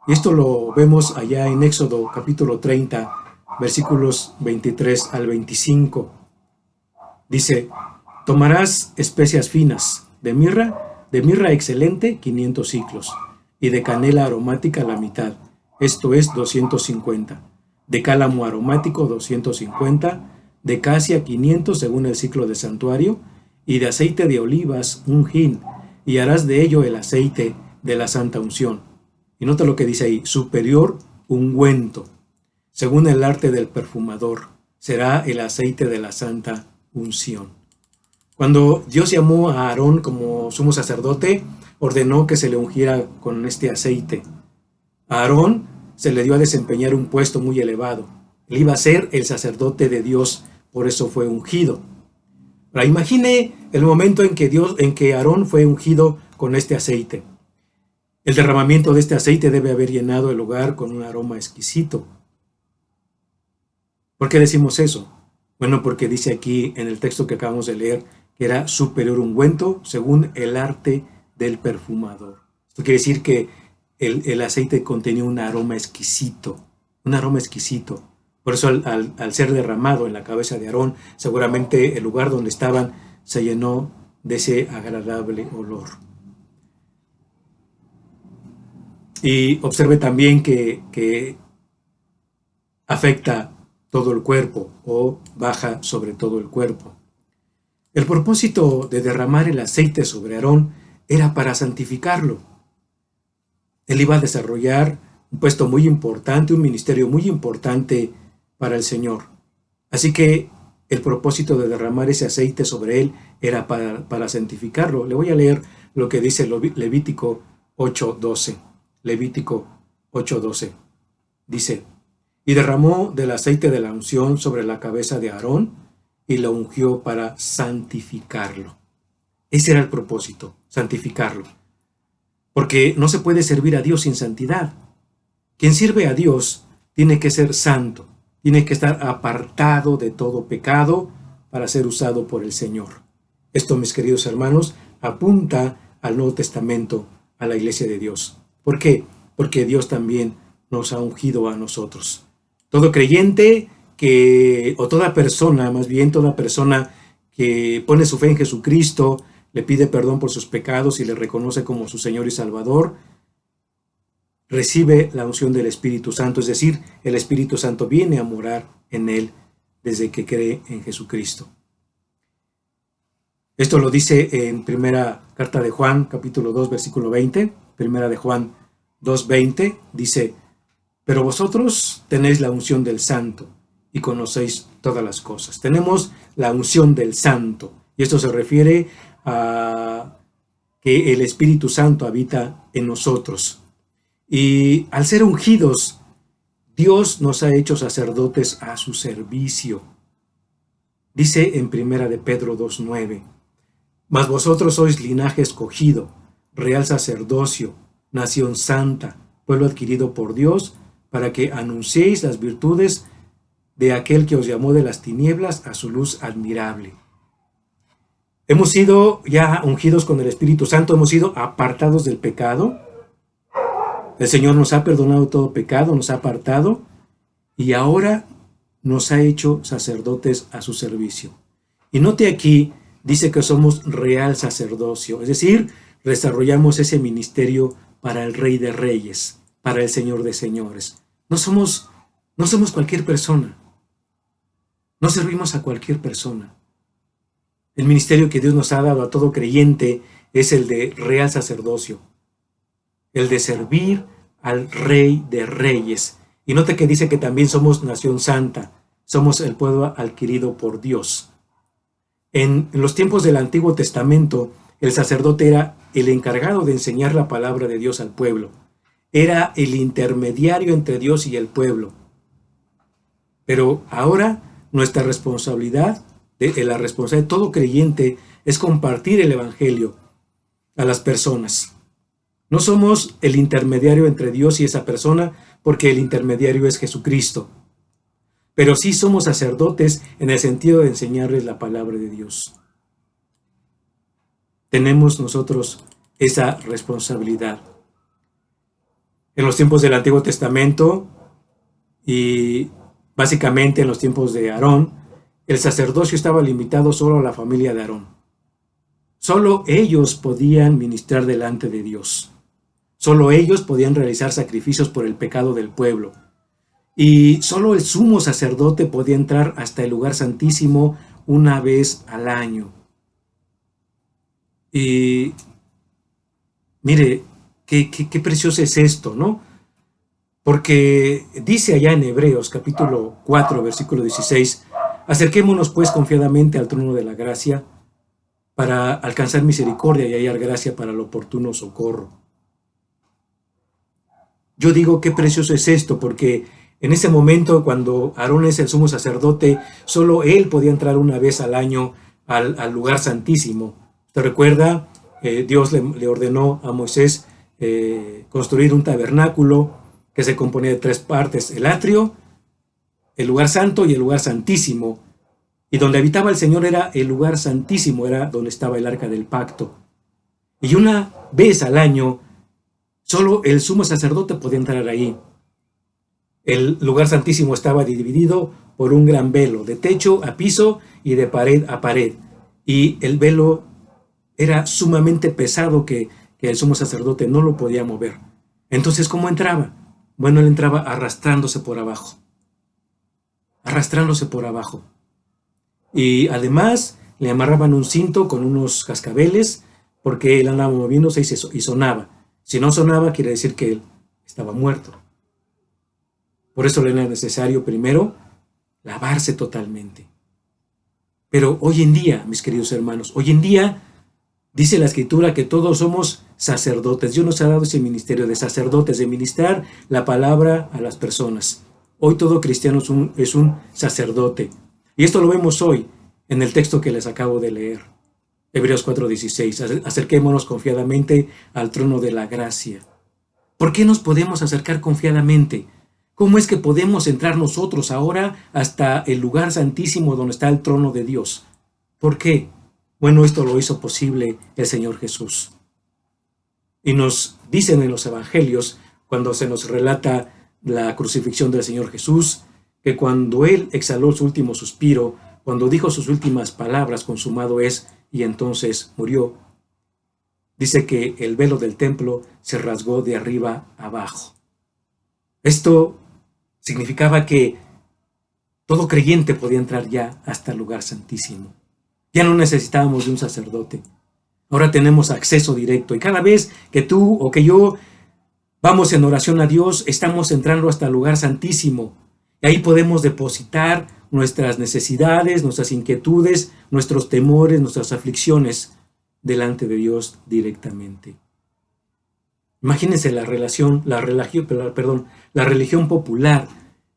Y esto lo vemos allá en Éxodo capítulo 30, versículos 23 al 25. Dice: tomarás especias finas, de mirra excelente 500 siclos, y de canela aromática la mitad, esto es 250, de cálamo aromático 250, de casia 500 según el ciclo de santuario, y de aceite de olivas un hin, y harás de ello el aceite de la santa unción. Y nota lo que dice ahí: superior ungüento, según el arte del perfumador, será el aceite de la santa unción. Cuando Dios llamó a Aarón como sumo sacerdote, ordenó que se le ungiera con este aceite. A Aarón se le dio a desempeñar un puesto muy elevado. Él iba a ser el sacerdote de Dios, por eso fue ungido. Ahora imagine el momento en que Aarón fue ungido con este aceite. El derramamiento de este aceite debe haber llenado el lugar con un aroma exquisito. ¿Por qué decimos eso? Bueno, porque dice aquí en el texto que acabamos de leer que era superior ungüento según el arte del perfumador. Esto quiere decir que el aceite contenía un aroma exquisito, Por eso al ser derramado en la cabeza de Aarón, seguramente el lugar donde estaban se llenó de ese agradable olor. Y observe también que afecta todo el cuerpo o baja sobre todo el cuerpo. El propósito de derramar el aceite sobre Aarón era para santificarlo. Él iba a desarrollar un puesto muy importante, un ministerio muy importante para el Señor. Así que el propósito de derramar ese aceite sobre él era para santificarlo. Le voy a leer lo que dice Levítico 8:12. Levítico 8:12. Dice: y derramó del aceite de la unción sobre la cabeza de Aarón y lo ungió para santificarlo. Ese era el propósito, santificarlo. Porque no se puede servir a Dios sin santidad. Quien sirve a Dios tiene que ser santo, tiene que estar apartado de todo pecado para ser usado por el Señor. Esto, mis queridos hermanos, apunta al Nuevo Testamento, a la Iglesia de Dios. ¿Por qué? Porque Dios también nos ha ungido a nosotros. Todo creyente toda persona que pone su fe en Jesucristo, le pide perdón por sus pecados y le reconoce como su Señor y Salvador, recibe la unción del Espíritu Santo, es decir, el Espíritu Santo viene a morar en él desde que cree en Jesucristo. Esto lo dice en primera carta de Juan, capítulo 2, versículo 20, primera de Juan 2:20, dice: pero vosotros tenéis la unción del Santo y conocéis todas las cosas. Tenemos la unción del Santo, y esto se refiere a que el Espíritu Santo habita en nosotros. Y al ser ungidos, Dios nos ha hecho sacerdotes a su servicio. Dice en primera de Pedro 2:9: mas vosotros sois linaje escogido, real sacerdocio, nación santa, pueblo adquirido por Dios, para que anunciéis las virtudes de aquel que os llamó de las tinieblas a su luz admirable. Hemos sido ya ungidos con el Espíritu Santo, hemos sido apartados del pecado, El Señor nos ha perdonado todo pecado, nos ha apartado y ahora nos ha hecho sacerdotes a su servicio. Y note aquí, dice que somos real sacerdocio, es decir, desarrollamos ese ministerio para el Rey de Reyes, para el Señor de Señores. No somos cualquier persona. No servimos a cualquier persona. El ministerio que Dios nos ha dado a todo creyente es el de real sacerdocio, el de servir al Rey de Reyes. Y note que dice que también somos nación santa, somos el pueblo adquirido por Dios. En los tiempos del Antiguo Testamento, el sacerdote era el encargado de enseñar la palabra de Dios al pueblo. Era el intermediario entre Dios y el pueblo. Pero ahora nuestra responsabilidad, la responsabilidad de todo creyente, es compartir el Evangelio a las personas. No somos el intermediario entre Dios y esa persona, porque el intermediario es Jesucristo. Pero sí somos sacerdotes en el sentido de enseñarles la palabra de Dios. Tenemos nosotros esa responsabilidad. En los tiempos del Antiguo Testamento y básicamente en los tiempos de Aarón, el sacerdocio estaba limitado solo a la familia de Aarón. Solo ellos podían ministrar delante de Dios. Solo ellos podían realizar sacrificios por el pecado del pueblo. Y solo el sumo sacerdote podía entrar hasta el lugar santísimo una vez al año. Y mire, qué precioso es esto, ¿no? Porque dice allá en Hebreos capítulo 4, versículo 16, acerquémonos pues confiadamente al trono de la gracia para alcanzar misericordia y hallar gracia para el oportuno socorro. Yo digo qué precioso es esto, porque en ese momento, cuando Aarón es el sumo sacerdote, solo él podía entrar una vez al año al lugar santísimo. ¿Te recuerda? Dios le ordenó a Moisés construir un tabernáculo que se componía de 3 partes: el atrio, el lugar santo y el lugar santísimo. Y donde habitaba el Señor era el lugar santísimo, era donde estaba el arca del pacto. Y una vez al año, solo el sumo sacerdote podía entrar ahí. El lugar santísimo estaba dividido por un gran velo, de techo a piso y de pared a pared. Y el velo era sumamente pesado que el sumo sacerdote no lo podía mover. Entonces, ¿cómo entraba? Bueno, él entraba arrastrándose por abajo. Arrastrándose por abajo. Y además le amarraban un cinto con unos cascabeles, porque él andaba moviéndose y sonaba. Si no sonaba, quiere decir que él estaba muerto. Por eso le era necesario primero lavarse totalmente. Pero hoy en día, mis queridos hermanos, hoy en día dice la Escritura que todos somos sacerdotes. Dios nos ha dado ese ministerio de sacerdotes, de ministrar la palabra a las personas. Hoy todo cristiano es un sacerdote. Y esto lo vemos hoy en el texto que les acabo de leer. Hebreos 4:16. Acerquémonos confiadamente al trono de la gracia. ¿Por qué nos podemos acercar confiadamente? ¿Cómo es que podemos entrar nosotros ahora hasta el lugar santísimo donde está el trono de Dios? ¿Por qué? Bueno, esto lo hizo posible el Señor Jesús. Y nos dicen en los evangelios, cuando se nos relata la crucifixión del Señor Jesús, que cuando Él exhaló su último suspiro, cuando dijo sus últimas palabras, consumado es, y entonces murió, dice que el velo del templo se rasgó de arriba abajo. Esto significaba que todo creyente podía entrar ya hasta el lugar santísimo. Ya no necesitábamos de un sacerdote. Ahora tenemos acceso directo. Y cada vez que tú o que yo vamos en oración a Dios, estamos entrando hasta el lugar santísimo. Y ahí podemos depositar nuestras necesidades, nuestras inquietudes, nuestros temores, nuestras aflicciones delante de Dios directamente. Imagínense la religión popular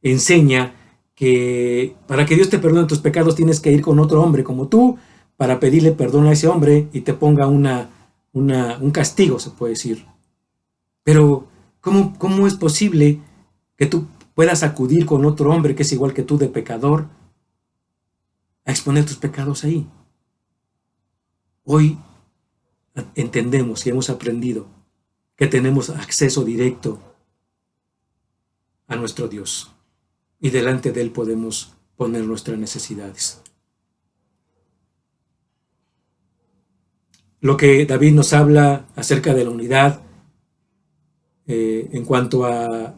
enseña que para que Dios te perdone tus pecados tienes que ir con otro hombre como tú para pedirle perdón a ese hombre y te ponga un castigo, se puede decir. Pero, ¿cómo es posible que tú puedas acudir con otro hombre que es igual que tú de pecador a exponer tus pecados ahí? Hoy entendemos y hemos aprendido que tenemos acceso directo a nuestro Dios y delante de Él podemos poner nuestras necesidades. Lo que David nos habla acerca de la unidad en cuanto a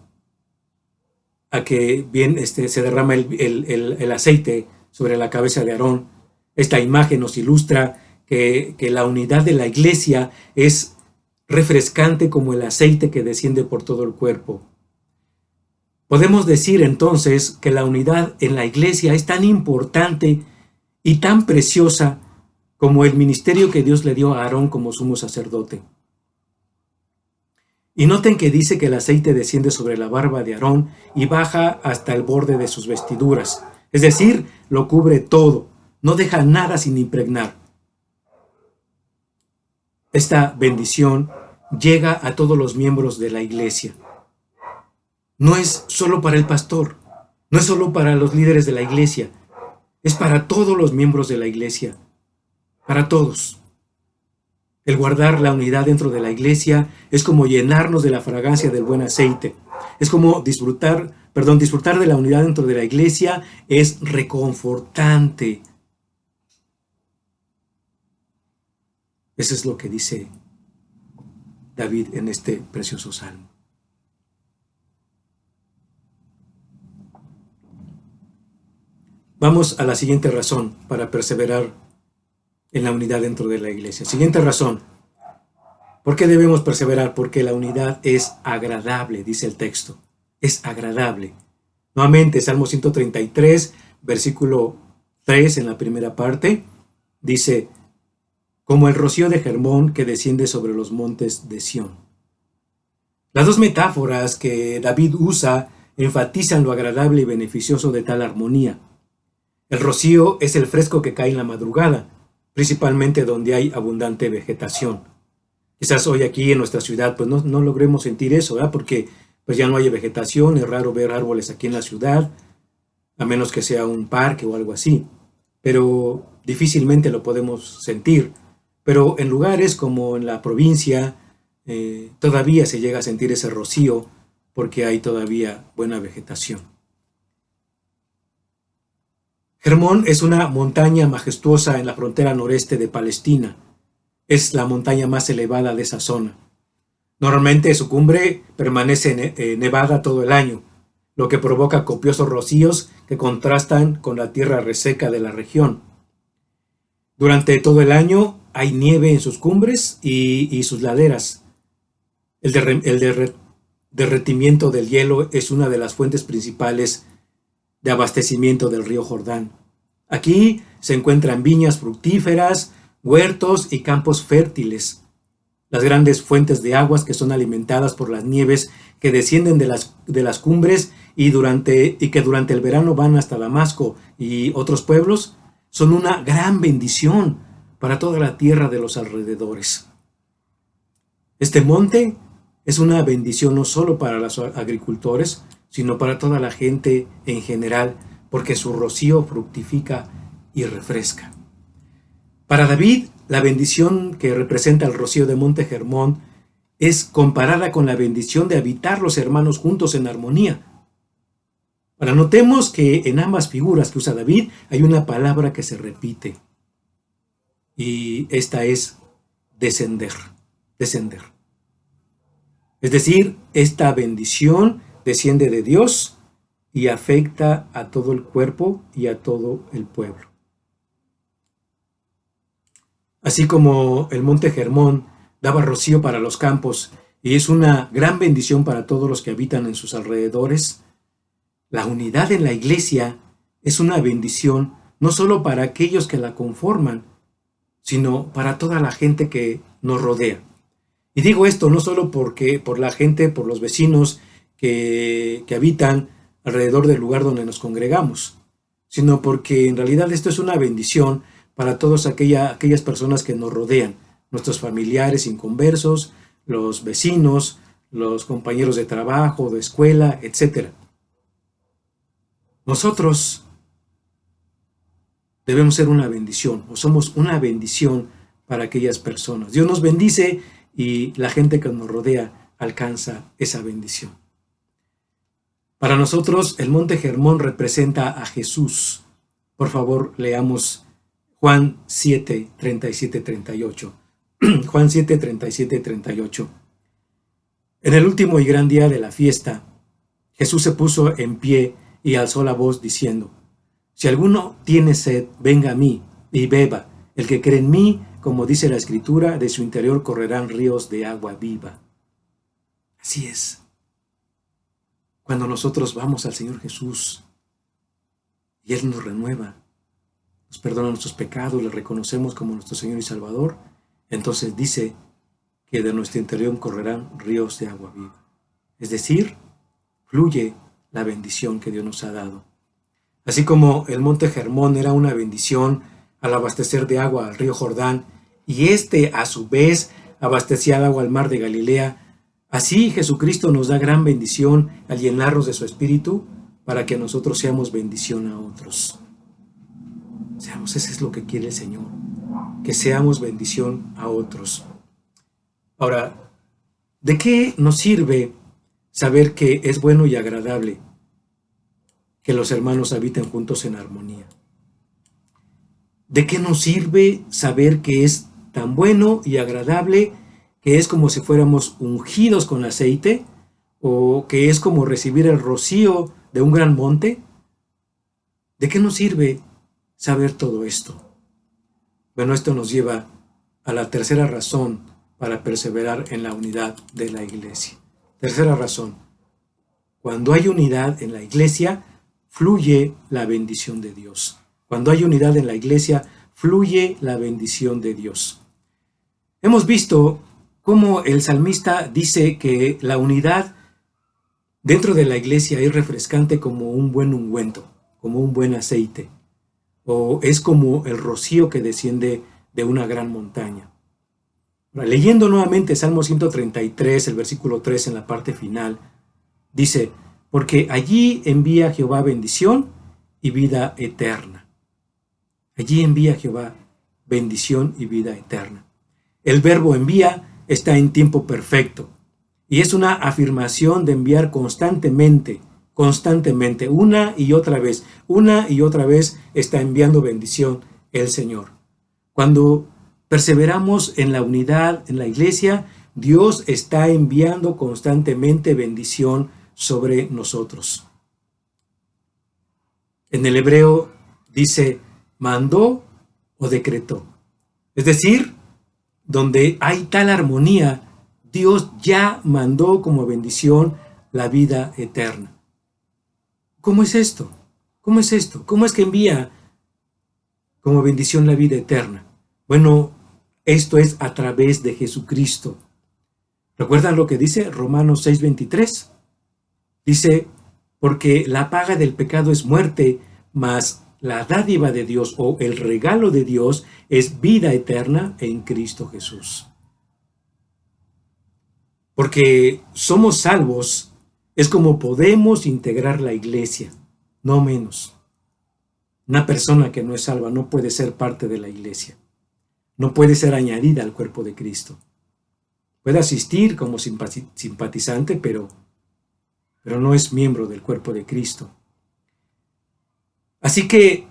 que bien se derrama el aceite sobre la cabeza de Aarón. Esta imagen nos ilustra que la unidad de la iglesia es refrescante como el aceite que desciende por todo el cuerpo. Podemos decir entonces que la unidad en la iglesia es tan importante y tan preciosa como el ministerio que Dios le dio a Aarón como sumo sacerdote. Y noten que dice que el aceite desciende sobre la barba de Aarón y baja hasta el borde de sus vestiduras. Es decir, lo cubre todo, no deja nada sin impregnar. Esta bendición llega a todos los miembros de la iglesia. No es solo para el pastor, no es solo para los líderes de la iglesia, es para todos los miembros de la iglesia, para todos. El guardar la unidad dentro de la iglesia es como llenarnos de la fragancia del buen aceite. Es como disfrutar de la unidad dentro de la iglesia es reconfortante. Eso es lo que dice David en este precioso salmo. Vamos a la siguiente razón para perseverar en la unidad dentro de la iglesia. Siguiente razón. ¿Por qué debemos perseverar? Porque la unidad es agradable, dice el texto. Es agradable. Nuevamente, Salmo 133, versículo 3 en la primera parte, dice, como el rocío de Hermón que desciende sobre los montes de Sión. Las dos metáforas que David usa enfatizan lo agradable y beneficioso de tal armonía. El rocío es el fresco que cae en la madrugada, principalmente donde hay abundante vegetación. Quizás hoy aquí en nuestra ciudad pues no logremos sentir eso, ¿verdad? Porque pues ya no hay vegetación, es raro ver árboles aquí en la ciudad, a menos que sea un parque o algo así, pero difícilmente lo podemos sentir. Pero en lugares como en la provincia todavía se llega a sentir ese rocío porque hay todavía buena vegetación. Hermón es una montaña majestuosa en la frontera noreste de Palestina. Es la montaña más elevada de esa zona. Normalmente su cumbre permanece nevada todo el año, lo que provoca copiosos rocíos que contrastan con la tierra reseca de la región. Durante todo el año hay nieve en sus cumbres y sus laderas. El derretimiento del hielo es una de las fuentes principales de abastecimiento del río Jordán. Aquí se encuentran viñas fructíferas, huertos y campos fértiles. Las grandes fuentes de aguas que son alimentadas por las nieves que descienden de las cumbres y que durante el verano van hasta Damasco y otros pueblos son una gran bendición para toda la tierra de los alrededores. Este monte es una bendición no solo para los agricultores, sino para toda la gente en general, porque su rocío fructifica y refresca. Para David, la bendición que representa el rocío de Monte Hermón es comparada con la bendición de habitar los hermanos juntos en armonía. Ahora notemos que en ambas figuras que usa David hay una palabra que se repite, y esta es descender. Es decir, esta bendición desciende de Dios y afecta a todo el cuerpo y a todo el pueblo. Así como el monte Hermón daba rocío para los campos y es una gran bendición para todos los que habitan en sus alrededores, la unidad en la iglesia es una bendición no solo para aquellos que la conforman, sino para toda la gente que nos rodea. Y digo esto no solo por la gente, por los vecinos que habitan alrededor del lugar donde nos congregamos, sino porque en realidad esto es una bendición para todas aquellas personas que nos rodean, nuestros familiares inconversos, los vecinos, los compañeros de trabajo, de escuela, etc. Nosotros debemos ser una bendición, o somos una bendición para aquellas personas. Dios nos bendice y la gente que nos rodea alcanza esa bendición. Para nosotros, el Monte Hermón representa a Jesús. Por favor, leamos Juan 7, 37, 38. Juan 7, 37, 38. En el último y gran día de la fiesta, Jesús se puso en pie y alzó la voz diciendo: si alguno tiene sed, venga a mí y beba. El que cree en mí, como dice la Escritura, de su interior correrán ríos de agua viva. Así es. Cuando nosotros vamos al Señor Jesús y Él nos renueva, nos perdona nuestros pecados, le reconocemos como nuestro Señor y Salvador, entonces dice que de nuestro interior correrán ríos de agua viva. Es decir, fluye la bendición que Dios nos ha dado. Así como el Monte Hermón era una bendición al abastecer de agua al río Jordán, y este a su vez abastecía el agua al mar de Galilea, así Jesucristo nos da gran bendición al llenarnos de su Espíritu para que nosotros seamos bendición a otros. Eso es lo que quiere el Señor, que seamos bendición a otros. Ahora, ¿de qué nos sirve saber que es bueno y agradable que los hermanos habiten juntos en armonía? ¿De qué nos sirve saber que es tan bueno y agradable que es como si fuéramos ungidos con aceite, o que es como recibir el rocío de un gran monte? ¿De qué nos sirve saber todo esto? Bueno, esto nos lleva a la tercera razón para perseverar en la unidad de la iglesia. Tercera razón: cuando hay unidad en la iglesia, fluye la bendición de Dios. Cuando hay unidad en la iglesia, fluye la bendición de Dios. Hemos visto cómo el salmista dice que la unidad dentro de la iglesia es refrescante como un buen ungüento, como un buen aceite, o es como el rocío que desciende de una gran montaña. Leyendo nuevamente Salmo 133, el versículo 3 en la parte final, dice: porque allí envía Jehová bendición y vida eterna. Allí envía Jehová bendición y vida eterna. El verbo envía está en tiempo perfecto y es una afirmación de enviar constantemente, una y otra vez está enviando bendición el Señor. Cuando perseveramos en la unidad en la iglesia, Dios está enviando constantemente bendición sobre nosotros. En el hebreo dice mandó o decretó. Es decir, donde hay tal armonía, Dios ya mandó como bendición la vida eterna. ¿Cómo es esto? ¿Cómo es esto? ¿Cómo es que envía como bendición la vida eterna? Bueno, esto es a través de Jesucristo. ¿Recuerdan lo que dice Romanos 6:23? Dice: porque la paga del pecado es muerte, mas la dádiva de Dios o el regalo de Dios es vida eterna en Cristo Jesús. Porque somos salvos, es como podemos integrar la iglesia, no menos. Una persona que no es salva no puede ser parte de la iglesia, no puede ser añadida al cuerpo de Cristo. Puede asistir como simpatizante, pero no es miembro del cuerpo de Cristo. Así que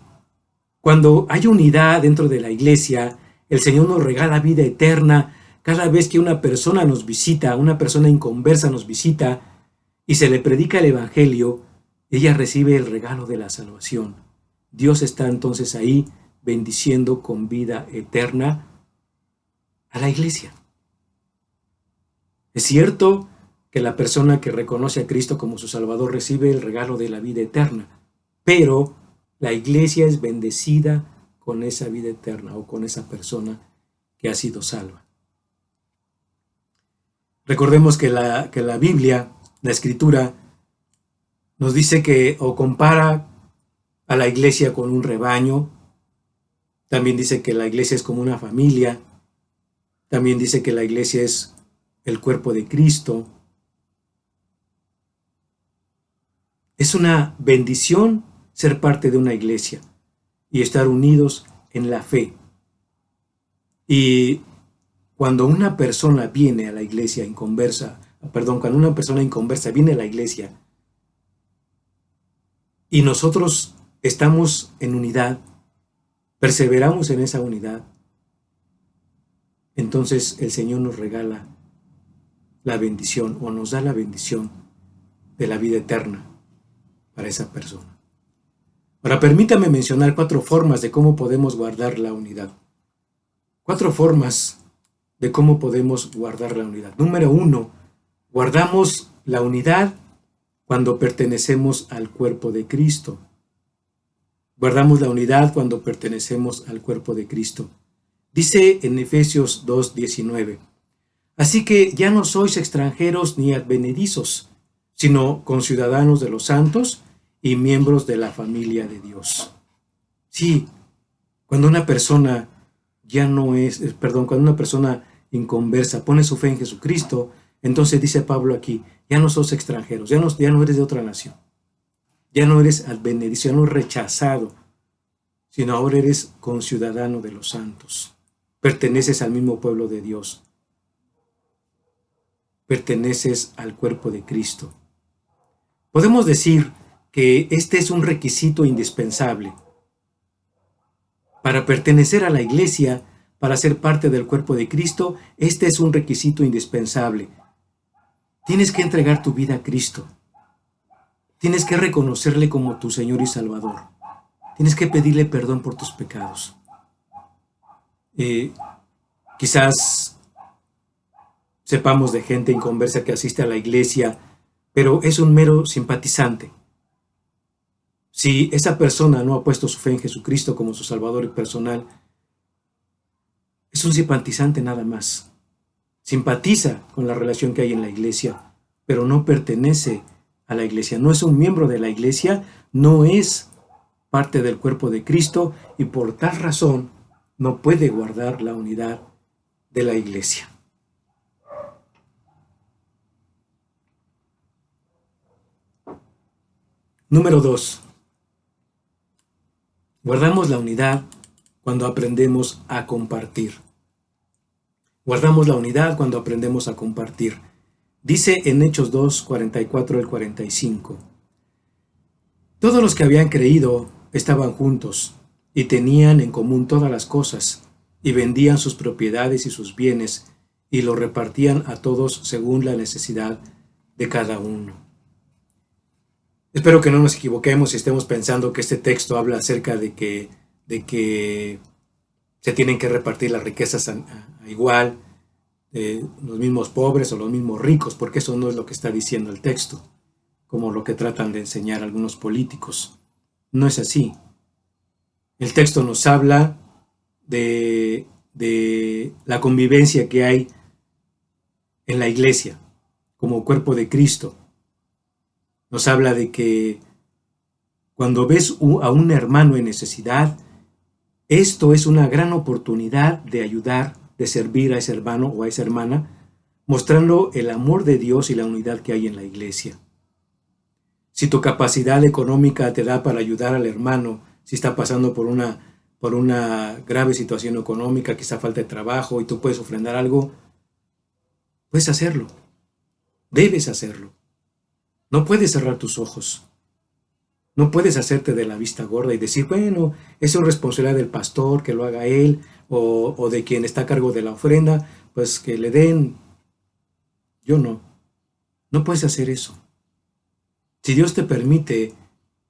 cuando hay unidad dentro de la iglesia, el Señor nos regala vida eterna cada vez que una persona nos visita, una persona inconversa nos visita y se le predica el evangelio, ella recibe el regalo de la salvación. Dios está entonces ahí bendiciendo con vida eterna a la iglesia. Es cierto que la persona que reconoce a Cristo como su Salvador recibe el regalo de la vida eterna, pero la iglesia es bendecida con esa vida eterna o con esa persona que ha sido salva. Recordemos que la Biblia, la Escritura, nos dice que o compara a la iglesia con un rebaño, también dice que la iglesia es como una familia, también dice que la iglesia es el cuerpo de Cristo. Es una bendición ser parte de una iglesia y estar unidos en la fe. Y cuando una persona viene a la iglesia inconversa, cuando una persona inconversa viene a la iglesia, y nosotros estamos en unidad, perseveramos en esa unidad, entonces el Señor nos regala la bendición o nos da la bendición de la vida eterna para esa persona. Ahora permítame mencionar 4 formas de cómo podemos guardar la unidad. 4 formas de cómo podemos guardar la unidad. Número 1, guardamos la unidad cuando pertenecemos al cuerpo de Cristo. Guardamos la unidad cuando pertenecemos al cuerpo de Cristo. Dice en Efesios 2:19, así que ya no sois extranjeros ni advenedizos, sino conciudadanos de los santos y miembros de la familia de Dios. Sí, cuando una persona cuando una persona inconversa pone su fe en Jesucristo, entonces dice Pablo aquí, ya no sos extranjeros, ya no eres de otra nación, ya no eres advenedizo, ya no eres rechazado, sino ahora eres conciudadano de los santos, perteneces al mismo pueblo de Dios, perteneces al cuerpo de Cristo. Podemos decir que este es un requisito indispensable para pertenecer a la iglesia, para ser parte del cuerpo de Cristo. Este es un requisito indispensable. Tienes que entregar tu vida a Cristo. Tienes que reconocerle como tu Señor y Salvador. Tienes que pedirle perdón por tus pecados. Quizás sepamos de gente inconversa que asiste a la iglesia, pero es un mero simpatizante. Si esa persona no ha puesto su fe en Jesucristo como su Salvador y personal, es un simpatizante nada más. Simpatiza con la relación que hay en la iglesia, pero no pertenece a la iglesia. No es un miembro de la iglesia, no es parte del cuerpo de Cristo y por tal razón no puede guardar la unidad de la iglesia. Número 2. Guardamos la unidad cuando aprendemos a compartir. Guardamos la unidad cuando aprendemos a compartir. Dice en Hechos 2, 44 al 45. Todos los que habían creído estaban juntos y tenían en común todas las cosas, y vendían sus propiedades y sus bienes, y lo repartían a todos según la necesidad de cada uno. Espero que no nos equivoquemos y estemos pensando que este texto habla acerca de que se tienen que repartir las riquezas a igual, los mismos pobres o los mismos ricos, porque eso no es lo que está diciendo el texto, como lo que tratan de enseñar algunos políticos. No es así. El texto nos habla de la convivencia que hay en la iglesia como cuerpo de Cristo. Nos habla de que cuando ves a un hermano en necesidad, esto es una gran oportunidad de ayudar, de servir a ese hermano o a esa hermana, mostrando el amor de Dios y la unidad que hay en la iglesia. Si tu capacidad económica te da para ayudar al hermano, si está pasando por una grave situación económica, quizá falta de trabajo y tú puedes ofrendar algo, puedes hacerlo. Debes hacerlo. No puedes cerrar tus ojos. No puedes hacerte de la vista gorda y decir, bueno, es una responsabilidad del pastor que lo haga él o de quien está a cargo de la ofrenda, pues que le den. Yo no. No puedes hacer eso. Si Dios te permite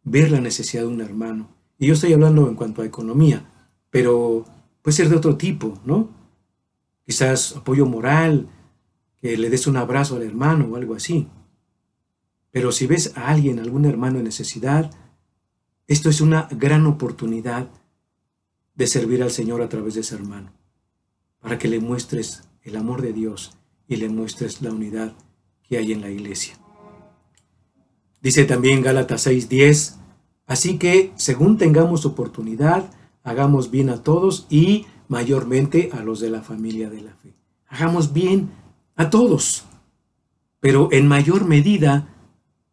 ver la necesidad de un hermano, y yo estoy hablando en cuanto a economía, pero puede ser de otro tipo, ¿no? Quizás apoyo moral, que le des un abrazo al hermano o algo así. Pero si ves a alguien, algún hermano en necesidad, esto es una gran oportunidad de servir al Señor a través de ese hermano, para que le muestres el amor de Dios y le muestres la unidad que hay en la iglesia. Dice también Gálatas 6:10, así que según tengamos oportunidad, hagamos bien a todos y mayormente a los de la familia de la fe. Hagamos bien a todos, pero en mayor medida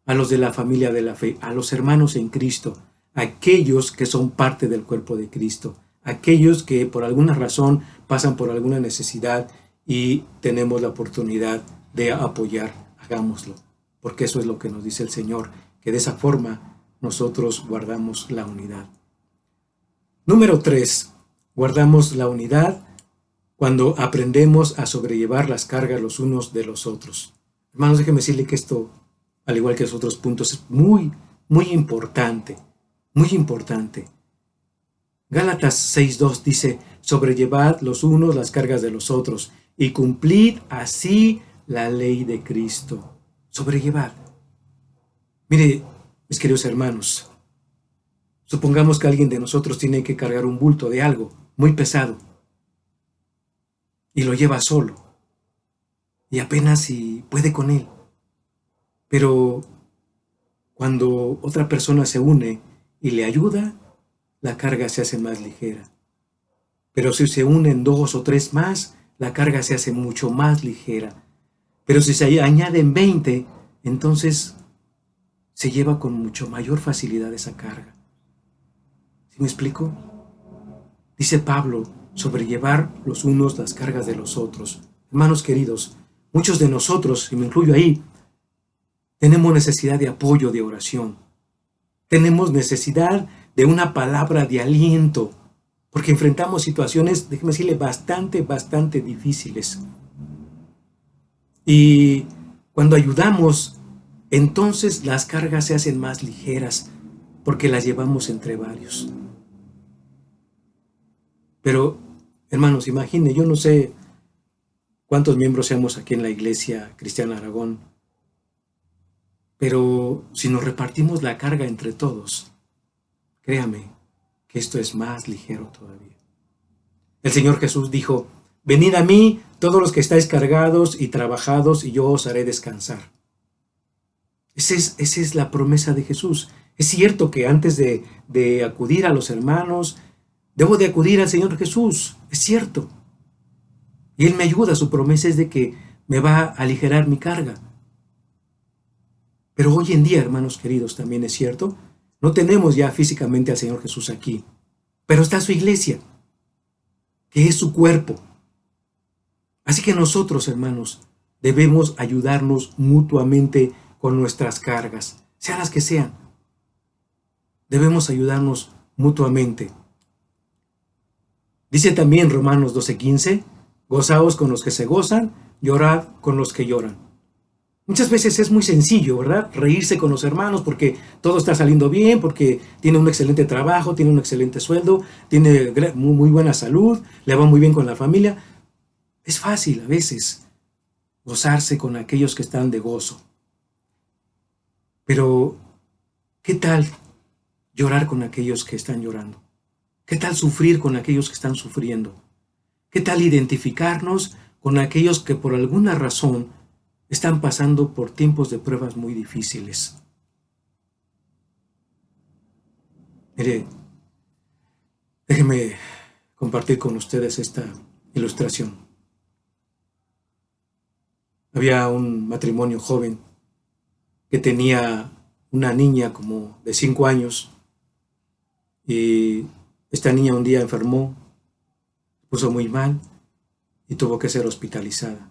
a los de la familia de la fe, a los hermanos en Cristo, aquellos que son parte del cuerpo de Cristo, aquellos que por alguna razón pasan por alguna necesidad y tenemos la oportunidad de apoyar, hagámoslo, porque eso es lo que nos dice el Señor, que de esa forma nosotros guardamos la unidad. Número 3. Guardamos la unidad cuando aprendemos a sobrellevar las cargas los unos de los otros. Hermanos, déjenme decirle que esto, al igual que los otros puntos, es muy, muy importante. Muy importante. Gálatas 6:2 dice, sobrellevad los unos las cargas de los otros y cumplid así la ley de Cristo. Sobrellevad. Mire, mis queridos hermanos, supongamos que alguien de nosotros tiene que cargar un bulto de algo muy pesado y lo lleva solo y apenas si puede con él. Pero cuando otra persona se une y le ayuda, la carga se hace más ligera. Pero si se unen 2 o 3 más, la carga se hace mucho más ligera. Pero si se añaden 20, entonces se lleva con mucho mayor facilidad esa carga. ¿Sí me explico? Dice Pablo, sobrellevar los unos las cargas de los otros. Hermanos queridos, muchos de nosotros, y me incluyo ahí, tenemos necesidad de apoyo, de oración. Tenemos necesidad de una palabra de aliento, porque enfrentamos situaciones, déjeme decirle, bastante difíciles. Y cuando ayudamos, entonces las cargas se hacen más ligeras, porque las llevamos entre varios. Pero, hermanos, imaginen, yo no sé cuántos miembros seamos aquí en la Iglesia Cristiana Aragón, pero si nos repartimos la carga entre todos, créame que esto es más ligero todavía. El Señor Jesús dijo, venid a mí todos los que estáis cargados y trabajados y yo os haré descansar. Esa es la promesa de Jesús. Es cierto que antes de acudir a los hermanos, debo de acudir al Señor Jesús. Es cierto. Y Él me ayuda. Su promesa es de que me va a aligerar mi carga. Pero hoy en día, hermanos queridos, también es cierto, no tenemos ya físicamente al Señor Jesús aquí, pero está su iglesia, que es su cuerpo. Así que nosotros, hermanos, debemos ayudarnos mutuamente con nuestras cargas, sean las que sean. Debemos ayudarnos mutuamente. Dice también Romanos 12:15, gozaos con los que se gozan, llorad con los que lloran. Muchas veces es muy sencillo, ¿verdad? Reírse con los hermanos porque todo está saliendo bien, porque tiene un excelente trabajo, tiene un excelente sueldo, tiene muy buena salud, le va muy bien con la familia. Es fácil a veces gozarse con aquellos que están de gozo. Pero, ¿qué tal llorar con aquellos que están llorando? ¿Qué tal sufrir con aquellos que están sufriendo? ¿Qué tal identificarnos con aquellos que por alguna razón están pasando por tiempos de pruebas muy difíciles? Mire, déjenme compartir con ustedes esta ilustración. Había un matrimonio joven que tenía una niña como de 5 años y esta niña un día enfermó, se puso muy mal y tuvo que ser hospitalizada.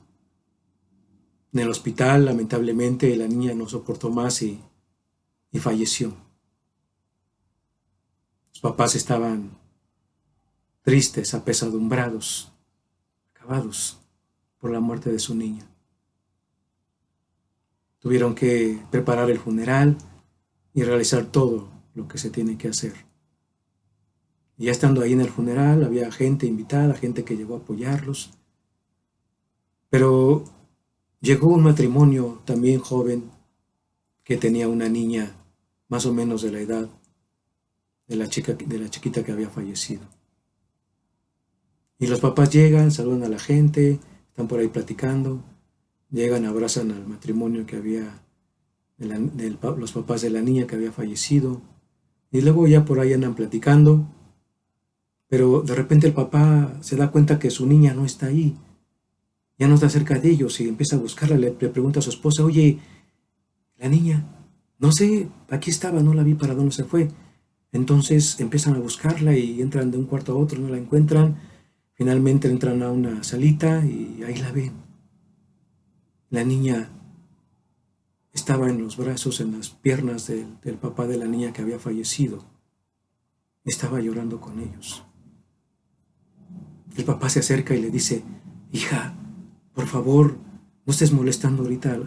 En el hospital, lamentablemente, la niña no soportó más y falleció. Los papás estaban tristes, apesadumbrados, acabados por la muerte de su niña. Tuvieron que preparar el funeral y realizar todo lo que se tiene que hacer. Y ya estando ahí en el funeral, había gente invitada, gente que llegó a apoyarlos. Pero llegó un matrimonio también joven que tenía una niña más o menos de la edad de la chiquita que había fallecido. Y los papás llegan, saludan a la gente, están por ahí platicando, llegan, abrazan al matrimonio que había, los papás de la niña que había fallecido, y luego ya por ahí andan platicando, pero de repente el papá se da cuenta que su niña no está ahí. Ya no está cerca de ellos y empieza a buscarla, le pregunta a su esposa, oye, la niña, no sé, aquí estaba, no la vi, ¿para dónde se fue? Entonces empiezan a buscarla y entran de un cuarto a otro, no la encuentran, finalmente entran a una salita y ahí la ven. La niña estaba en los brazos, en las piernas del papá de la niña que había fallecido. Estaba llorando con ellos. El papá se acerca y le dice: hija, por favor, no estés molestando ahorita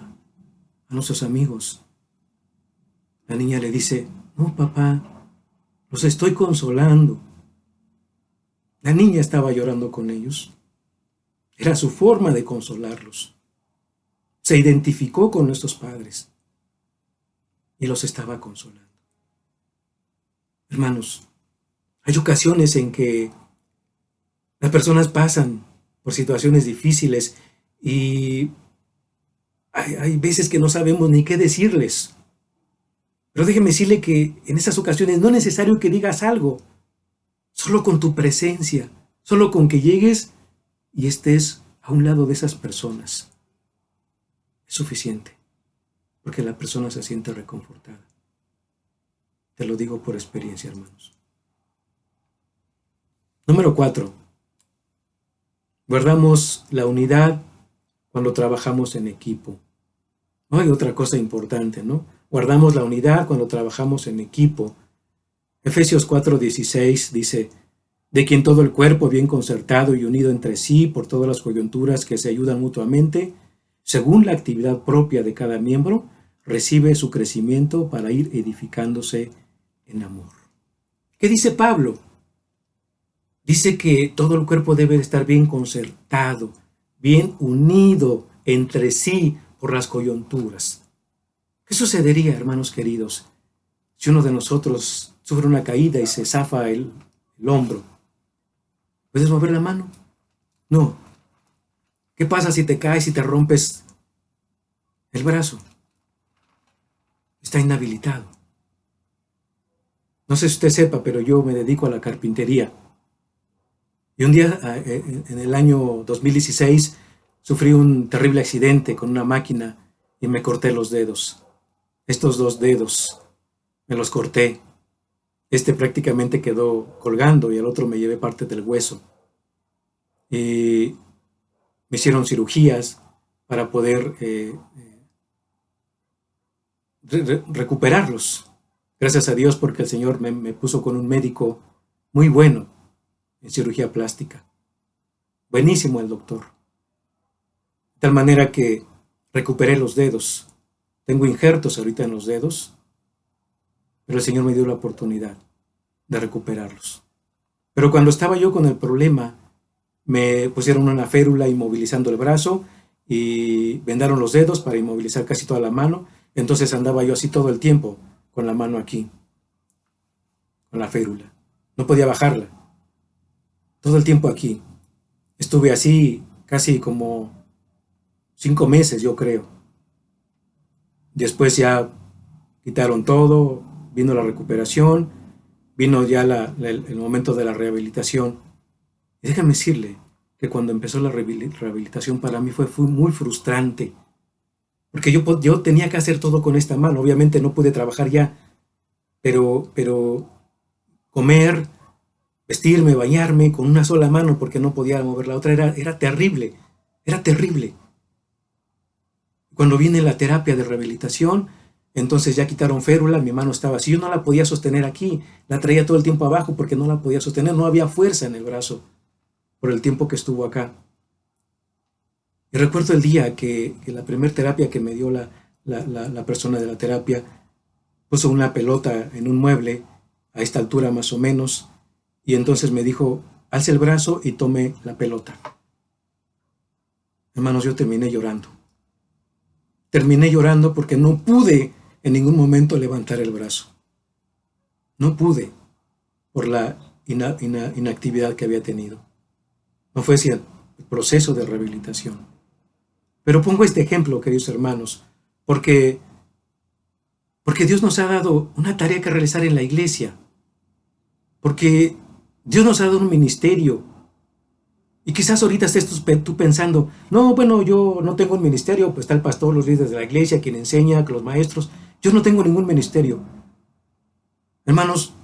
a nuestros amigos. La niña le dice: no, papá, los estoy consolando. La niña estaba llorando con ellos. Era su forma de consolarlos. Se identificó con nuestros padres y los estaba consolando. Hermanos, hay ocasiones en que las personas pasan por situaciones difíciles y hay veces que no sabemos ni qué decirles. Pero déjeme decirle que en esas ocasiones no es necesario que digas algo. Solo con tu presencia, solo con que llegues y estés a un lado de esas personas, es suficiente, porque la persona se siente reconfortada. Te lo digo por experiencia, hermanos. Número 4. Guardamos la unidad cuando trabajamos en equipo. No hay otra cosa importante, ¿no? Guardamos la unidad cuando trabajamos en equipo. Efesios 4:16 dice: de quien todo el cuerpo bien concertado y unido entre sí por todas las coyunturas que se ayudan mutuamente, según la actividad propia de cada miembro, recibe su crecimiento para ir edificándose en amor. ¿Qué dice Pablo? Dice que todo el cuerpo debe estar bien concertado, bien unido entre sí por las coyunturas. ¿Qué sucedería, hermanos queridos, si uno de nosotros sufre una caída y se zafa el hombro? ¿Puedes mover la mano? No. ¿Qué pasa si te caes y te rompes el brazo? Está inhabilitado. No sé si usted sepa, pero yo me dedico a la carpintería. Y un día, en el año 2016, sufrí un terrible accidente con una máquina y me corté los dedos. Estos 2 dedos me los corté. Este prácticamente quedó colgando y al otro me llevé parte del hueso. Y me hicieron cirugías para poder recuperarlos. Gracias a Dios, porque el Señor me puso con un médico muy bueno en cirugía plástica. Buenísimo el doctor. De tal manera que recuperé los dedos. Tengo injertos ahorita en los dedos, pero el Señor me dio la oportunidad de recuperarlos. Pero cuando estaba yo con el problema, me pusieron una férula inmovilizando el brazo y vendaron los dedos para inmovilizar casi toda la mano. Entonces andaba yo así todo el tiempo, con la mano aquí, con la férula. No podía bajarla. Todo el tiempo aquí. Estuve así casi como 5 meses, yo creo. Después ya quitaron todo, vino la recuperación, vino ya el momento de la rehabilitación. Y déjame decirle que cuando empezó la rehabilitación para mí fue muy frustrante. Porque yo tenía que hacer todo con esta mano. Obviamente no pude trabajar ya, pero comer, vestirme, bañarme con una sola mano porque no podía mover la otra era terrible, era terrible. Cuando viene la terapia de rehabilitación, entonces ya quitaron férula, mi mano estaba así, yo no la podía sostener aquí, la traía todo el tiempo abajo porque no la podía sostener, no había fuerza en el brazo por el tiempo que estuvo acá. Y recuerdo el día que la primera terapia que me dio la persona de la terapia puso una pelota en un mueble, a esta altura más o menos, y entonces me dijo: alce el brazo y tome la pelota. Hermanos, yo terminé llorando. Terminé llorando porque no pude en ningún momento levantar el brazo. No pude por la inactividad que había tenido. No fue así el proceso de rehabilitación. Pero pongo este ejemplo, queridos hermanos, porque Dios nos ha dado una tarea que realizar en la iglesia. Porque Dios nos ha dado un ministerio. Y quizás ahorita estés tú pensando: no, bueno, yo no tengo un ministerio, pues está el pastor, los líderes de la iglesia, quien enseña, los maestros. Yo no tengo ningún ministerio. Hermanos,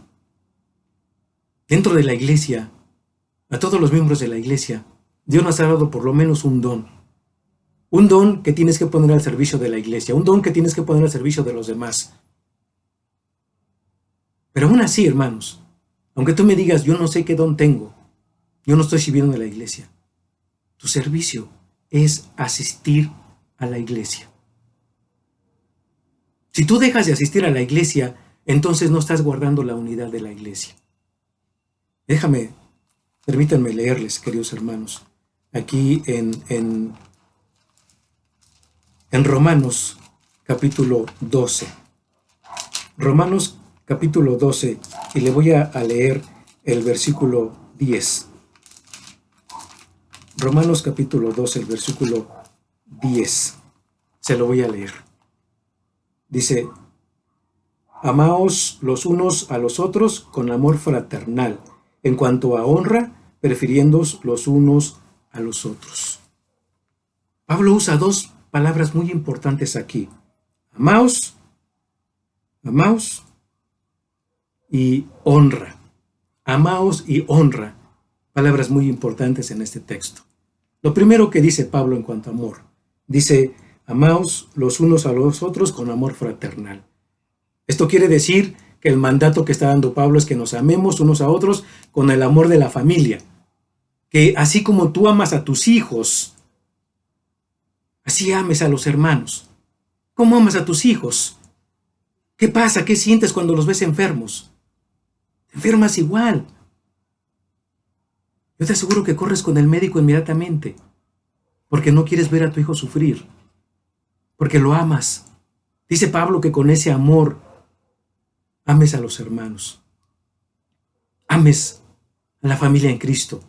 dentro de la iglesia, a todos los miembros de la iglesia, Dios nos ha dado por lo menos un don. un don que tienes que poner al servicio de la iglesia, un don que tienes que poner al servicio de los demás. Pero aún así, hermanos, aunque tú me digas, yo no sé qué don tengo, yo no estoy sirviendo en la iglesia, tu servicio es asistir a la iglesia. Si tú dejas de asistir a la iglesia, entonces no estás guardando la unidad de la iglesia. Permítanme leerles, queridos hermanos, aquí en Romanos capítulo 12. Romanos capítulo 12, y le voy a leer el versículo 10. Romanos capítulo 12, el versículo 10. Se lo voy a leer. Dice: amaos los unos a los otros con amor fraternal, en cuanto a honra, prefiriéndoos los unos a los otros. Pablo usa dos palabras muy importantes aquí. Amaos y honra. Amaos y honra. Palabras muy importantes en este texto. Lo primero que dice Pablo en cuanto a amor, dice: amaos los unos a los otros con amor fraternal. Esto quiere decir que el mandato que está dando Pablo es que nos amemos unos a otros con el amor de la familia. Que así como tú amas a tus hijos, así ames a los hermanos. ¿Cómo amas a tus hijos? ¿Qué pasa? ¿Qué sientes cuando los ves enfermos? Te enfermas igual. Yo te aseguro que corres con el médico inmediatamente, porque no quieres ver a tu hijo sufrir, porque lo amas. Dice Pablo que con ese amor ames a los hermanos, ames a la familia en Cristo,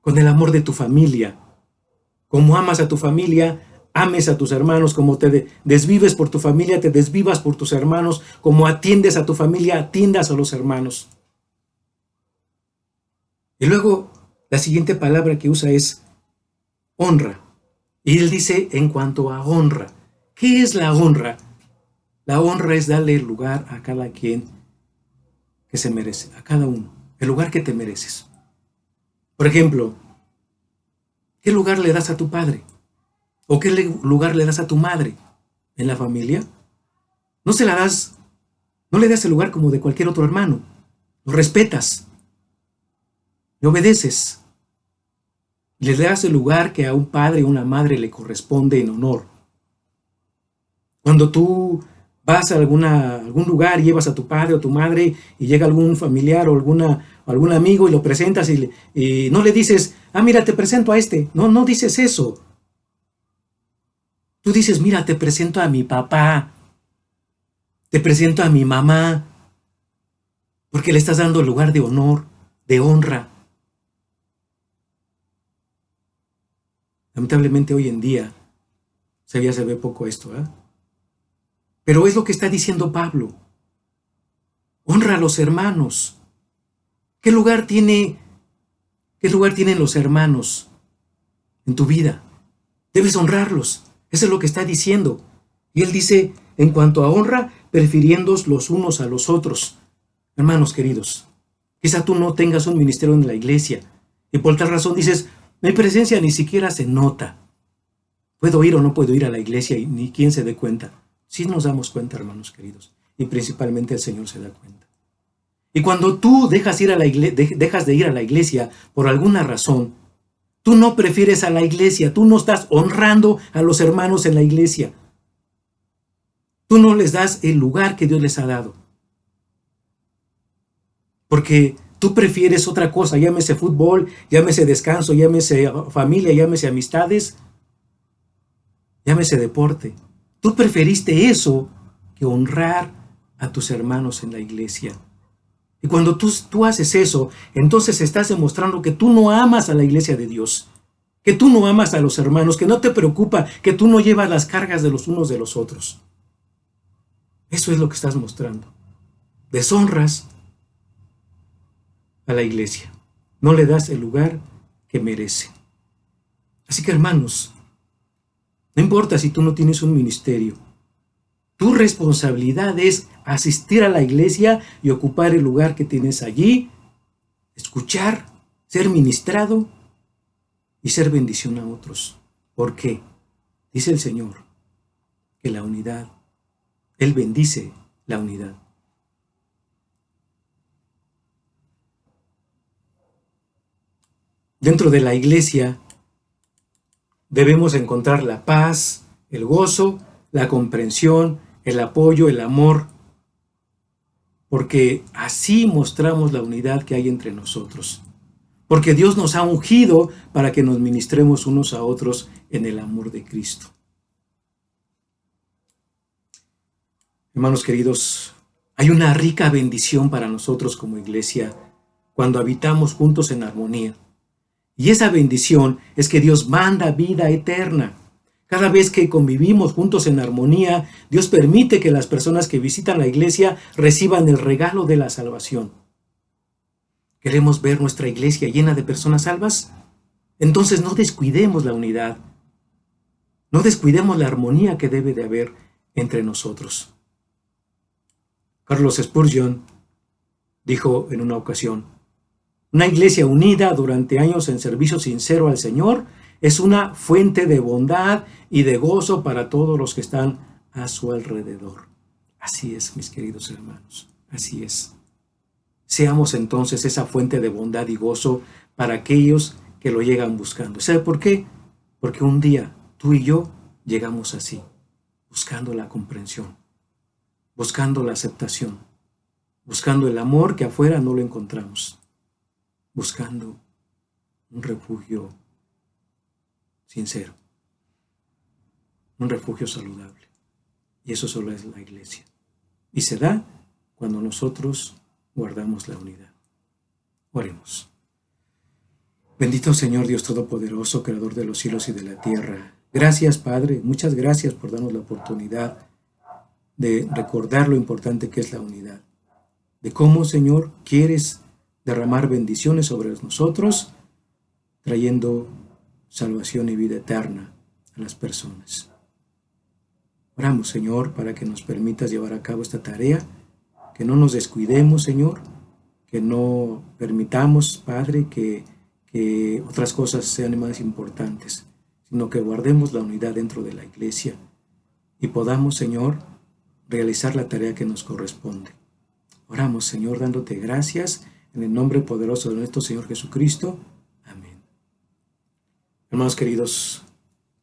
con el amor de tu familia. Como amas a tu familia, ames a tus hermanos. Como te desvives por tu familia, te desvivas por tus hermanos. Como atiendes a tu familia, atiendas a los hermanos. Y luego la siguiente palabra que usa es honra. Y él dice en cuanto a honra. ¿Qué es la honra? La honra es darle el lugar a cada quien que se merece, a cada uno, el lugar que te mereces. Por ejemplo, ¿qué lugar le das a tu padre? ¿O qué lugar le das a tu madre en la familia? No le das el lugar como de cualquier otro hermano. Lo respetas, le obedeces, le das el lugar que a un padre o una madre le corresponde en honor. Cuando tú vas a algún lugar y llevas a tu padre o tu madre y llega algún familiar o algún amigo y lo presentas y no le dices: mira, te presento a este. No dices eso. Tú dices: mira, te presento a mi papá, te presento a mi mamá, porque le estás dando el lugar de honor, de honra. Lamentablemente hoy en día ya se ve poco esto, Pero es lo que está diciendo Pablo. Honra a los hermanos. ¿Qué lugar tienen los hermanos en tu vida? Debes honrarlos. Eso es lo que está diciendo. Y él dice, en cuanto a honra, prefiriéndoos los unos a los otros. Hermanos queridos, quizá tú no tengas un ministerio en la iglesia y por tal razón dices: mi presencia ni siquiera se nota. ¿Puedo ir o no puedo ir a la iglesia y ni quien se dé cuenta? Sí nos damos cuenta, hermanos queridos, y principalmente el Señor se da cuenta. Y cuando tú dejas de ir a la iglesia por alguna razón, tú no prefieres a la iglesia, tú no estás honrando a los hermanos en la iglesia. Tú no les das el lugar que Dios les ha dado. Porque tú prefieres otra cosa, llámese fútbol, llámese descanso, llámese familia, llámese amistades, llámese deporte. Tú preferiste eso que honrar a tus hermanos en la iglesia. Y cuando tú haces eso, entonces estás demostrando que tú no amas a la iglesia de Dios, que tú no amas a los hermanos, que no te preocupa, que tú no llevas las cargas de los unos de los otros. Eso es lo que estás mostrando. Deshonras a la iglesia. No le das el lugar que merece. Así que, hermanos, no importa si tú no tienes un ministerio. Tu responsabilidad es asistir a la iglesia y ocupar el lugar que tienes allí, escuchar, ser ministrado y ser bendición a otros. ¿Por qué? Dice el Señor que la unidad, Él bendice la unidad. Dentro de la iglesia debemos encontrar la paz, el gozo, la comprensión, el apoyo, el amor, porque así mostramos la unidad que hay entre nosotros. Porque Dios nos ha ungido para que nos ministremos unos a otros en el amor de Cristo. Hermanos queridos, hay una rica bendición para nosotros como iglesia cuando habitamos juntos en armonía. Y esa bendición es que Dios manda vida eterna. Cada vez que convivimos juntos en armonía, Dios permite que las personas que visitan la iglesia reciban el regalo de la salvación. ¿Queremos ver nuestra iglesia llena de personas salvas? Entonces no descuidemos la unidad. No descuidemos la armonía que debe de haber entre nosotros. Carlos Spurgeon dijo en una ocasión: una iglesia unida durante años en servicio sincero al Señor es una fuente de bondad y de gozo para todos los que están a su alrededor. Así es, mis queridos hermanos, así es. Seamos entonces esa fuente de bondad y gozo para aquellos que lo llegan buscando. ¿Sabe por qué? Porque un día tú y yo llegamos así, buscando la comprensión, buscando la aceptación, buscando el amor que afuera no lo encontramos, buscando un refugio sincero, un refugio saludable. Y eso solo es la iglesia. Y se da cuando nosotros guardamos la unidad. Oremos. Bendito Señor Dios Todopoderoso, Creador de los cielos y de la tierra. Gracias, Padre, muchas gracias por darnos la oportunidad de recordar lo importante que es la unidad. De cómo, Señor, quieres derramar bendiciones sobre nosotros, trayendo salvación y vida eterna a las personas. Oramos, Señor, para que nos permitas llevar a cabo esta tarea, que no nos descuidemos, Señor, que no permitamos, Padre, que otras cosas sean más importantes, sino que guardemos la unidad dentro de la iglesia y podamos, Señor, realizar la tarea que nos corresponde. Oramos, Señor, dándote gracias en el nombre poderoso de nuestro Señor Jesucristo. Amén. Hermanos queridos,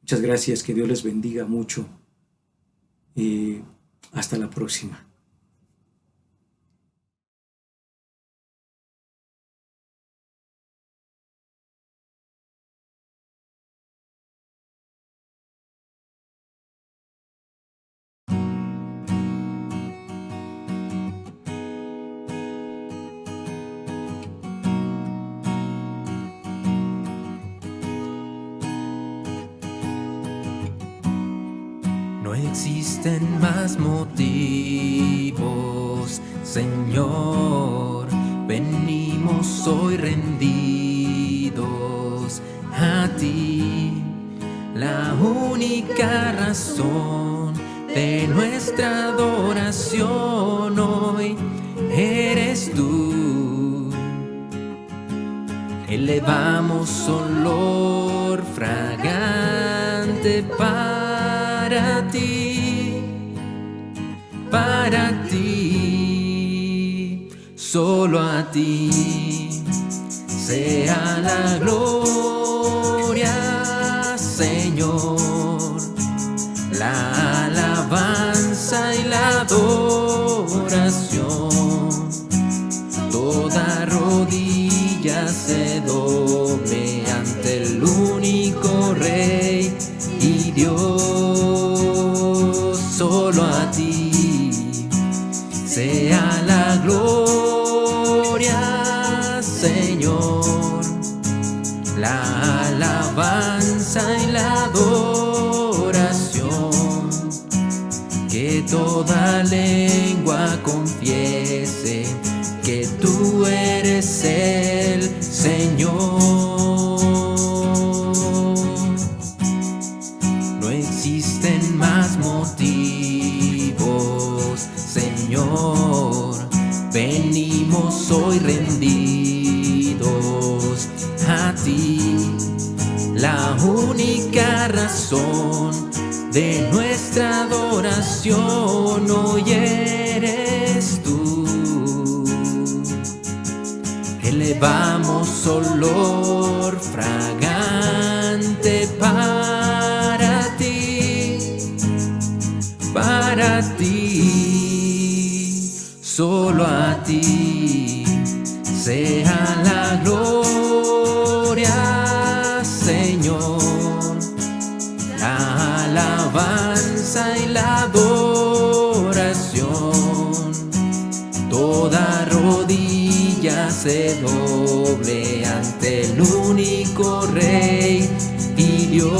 muchas gracias, que Dios les bendiga mucho y hasta la próxima. No existen más motivos, Señor. Venimos hoy rendidos a ti. La única razón de nuestra adoración hoy eres tú. Elevamos olor fragante para ti, solo a ti sea la gloria, Señor, la alabanza y la adoración. Toda rodilla se doble ante el único Rey y Dios, solo a ti sea la gloria, Señor, la alabanza y la adoración. Que toda lengua confiese que tú eres el Señor. No existen más motivos, Señor. Venimos hoy rendidos a ti. La única razón de nuestra adoración hoy eres tú. Elevamos olor fragante para ti, solo a ti sea la gloria, Señor, la alabanza y la adoración. Toda rodilla se doble ante el único Rey y Dios.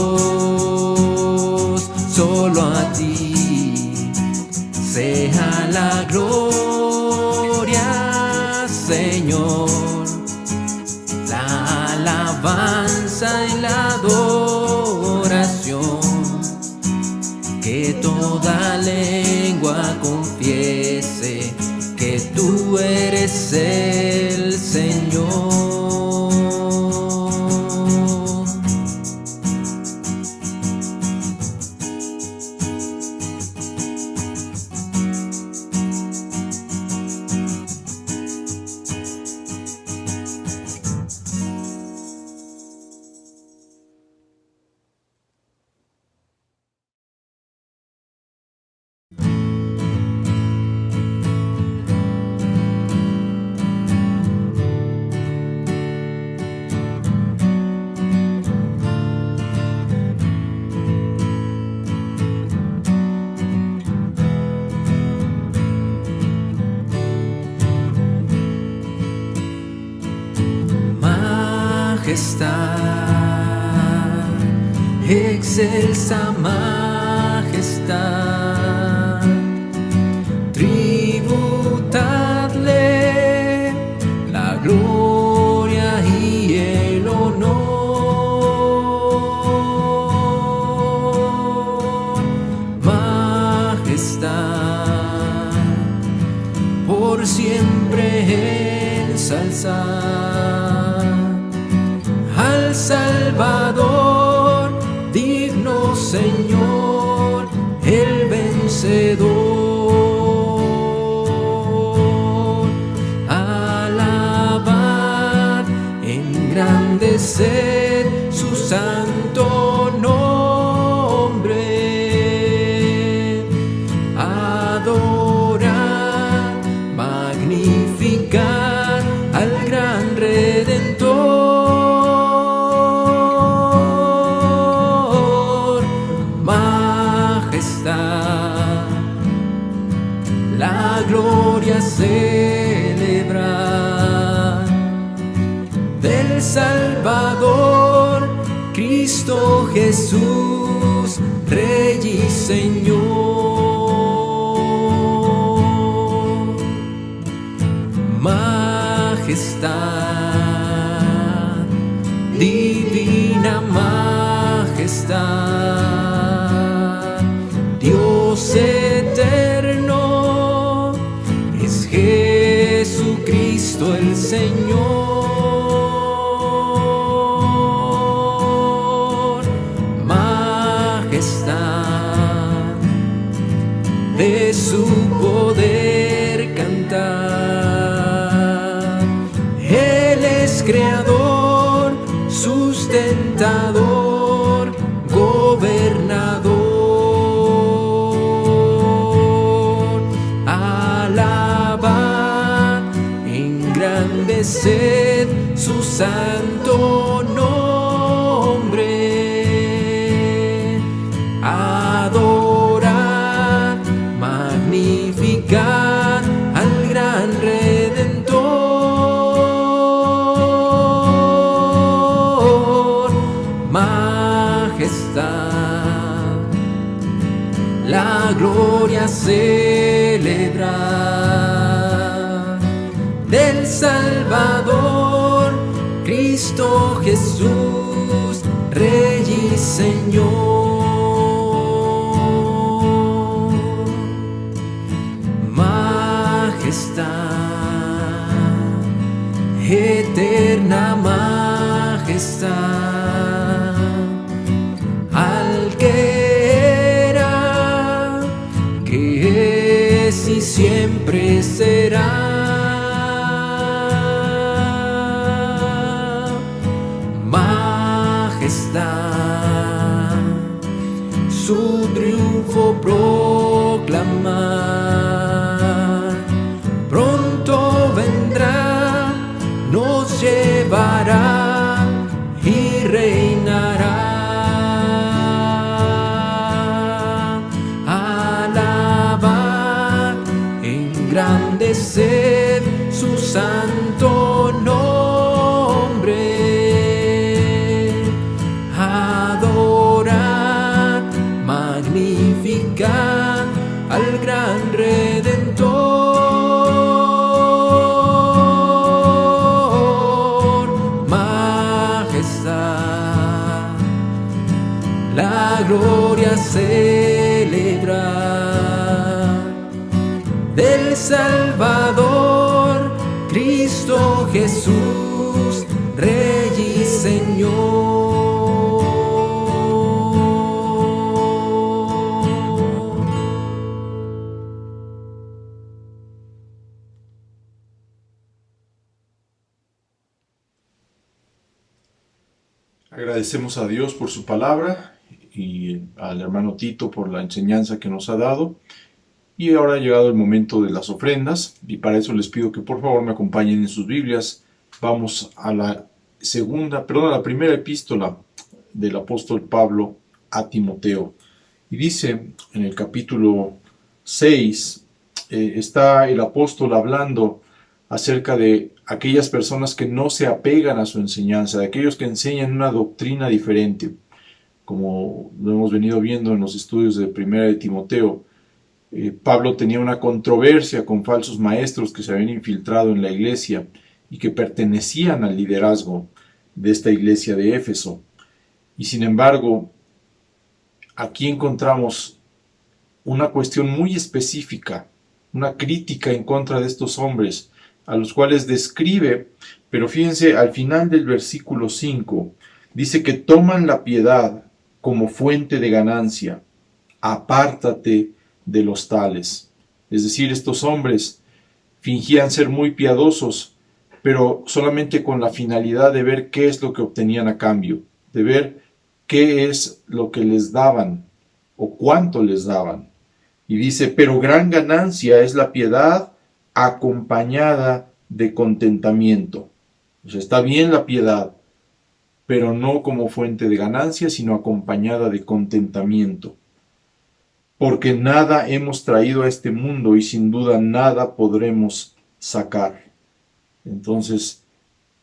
Solo a ti sea la gloria, Señor, la alabanza y la adoración. Que toda lengua confiese que tú eres el Señor. Majestad, excelsa majestad, tributadle la gloria y el honor. Majestad, por siempre ensalzar al Salvador, digno Señor, el vencedor. Alabad, engrandecer su santo nombre. Adorar, magnificar al gran Redentor. La gloria celebrar del Salvador, Cristo Jesús, Rey y Señor. Majestad, divina majestad, Dios eterno, es Jesucristo el Señor. Majestad, de su poder cantar. Él es creador, sustentador, gobernador. Alabad, engrandeced su santo nombre. Adorad, magnificad al gran Redentor. Majestad, la gloria celebrar del Salvador, Cristo Jesús, Rey y Señor. Majestad, eterna majestad, al que Jesús, Rey y Señor. Agradecemos a Dios por su palabra y al hermano Tito por la enseñanza que nos ha dado. Y ahora ha llegado el momento de las ofrendas, y para eso les pido que por favor me acompañen en sus Biblias. Vamos a la primera epístola del apóstol Pablo a Timoteo. Y dice en el capítulo 6, está el apóstol hablando acerca de aquellas personas que no se apegan a su enseñanza, de aquellos que enseñan una doctrina diferente. Como lo hemos venido viendo en los estudios de Primera de Timoteo, Pablo tenía una controversia con falsos maestros que se habían infiltrado en la iglesia y que pertenecían al liderazgo de esta iglesia de Éfeso. Y sin embargo, aquí encontramos una cuestión muy específica, una crítica en contra de estos hombres, a los cuales describe, pero fíjense, al final del versículo 5, dice que toman la piedad como fuente de ganancia. Apártate de los tales. Es decir, estos hombres fingían ser muy piadosos, pero solamente con la finalidad de ver qué es lo que obtenían a cambio, de ver qué es lo que les daban o cuánto les daban. Y dice, pero gran ganancia es la piedad acompañada de contentamiento. O sea, está bien la piedad, pero no como fuente de ganancia, sino acompañada de contentamiento. Porque nada hemos traído a este mundo y sin duda nada podremos sacar. Entonces,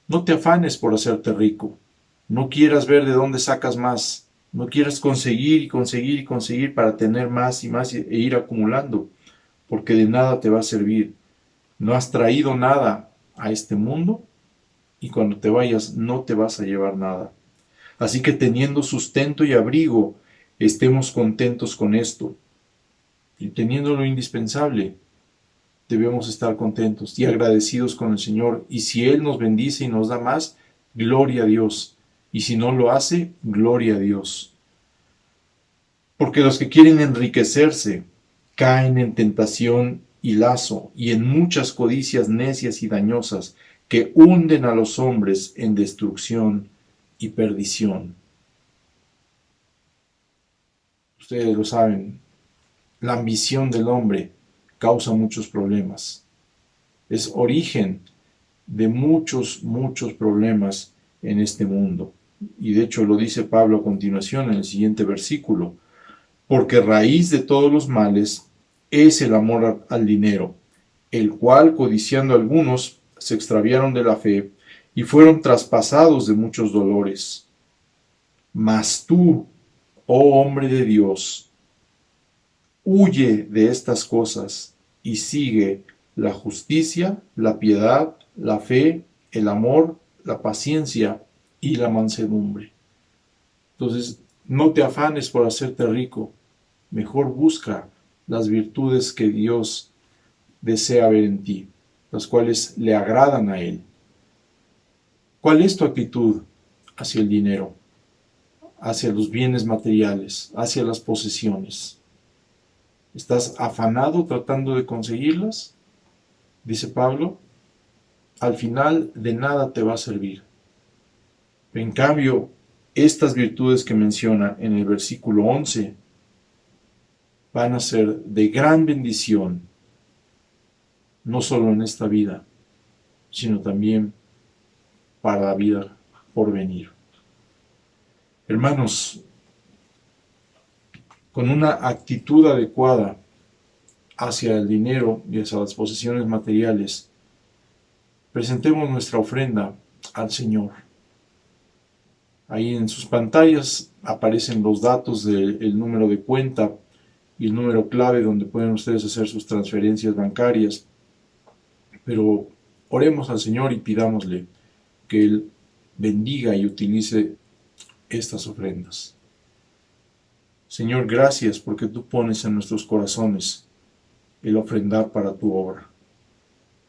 no te afanes por hacerte rico. No quieras ver de dónde sacas más. No quieras conseguir y conseguir y conseguir para tener más y más e ir acumulando, porque de nada te va a servir. No has traído nada a este mundo y cuando te vayas no te vas a llevar nada. Así que teniendo sustento y abrigo, estemos contentos con esto. Y teniendo lo indispensable, debemos estar contentos y agradecidos con el Señor. Y si Él nos bendice y nos da más, gloria a Dios. Y si no lo hace, gloria a Dios. Porque los que quieren enriquecerse caen en tentación y lazo y en muchas codicias necias y dañosas que hunden a los hombres en destrucción y perdición. Ustedes lo saben, la ambición del hombre causa muchos problemas. Es origen de muchos problemas en este mundo. Y de hecho lo dice Pablo a continuación en el siguiente versículo. Porque raíz de todos los males es el amor al dinero, el cual, codiciando algunos, se extraviaron de la fe y fueron traspasados de muchos dolores. Mas tú, oh hombre de Dios, huye de estas cosas y sigue la justicia, la piedad, la fe, el amor, la paciencia y la mansedumbre. Entonces, no te afanes por hacerte rico. Mejor busca las virtudes que Dios desea ver en ti, las cuales le agradan a Él. ¿Cuál es tu actitud hacia el dinero, hacia los bienes materiales, hacia las posesiones? ¿Estás afanado tratando de conseguirlas? Dice Pablo, al final de nada te va a servir. En cambio, estas virtudes que menciona en el versículo 11 van a ser de gran bendición, no solo en esta vida, sino también para la vida por venir. Hermanos, con una actitud adecuada hacia el dinero y hacia las posesiones materiales, presentemos nuestra ofrenda al Señor. Ahí en sus pantallas aparecen los datos del número de cuenta y el número clave donde pueden ustedes hacer sus transferencias bancarias. Pero oremos al Señor y pidámosle que Él bendiga y utilice estas ofrendas. Señor, gracias porque tú pones en nuestros corazones el ofrendar para tu obra.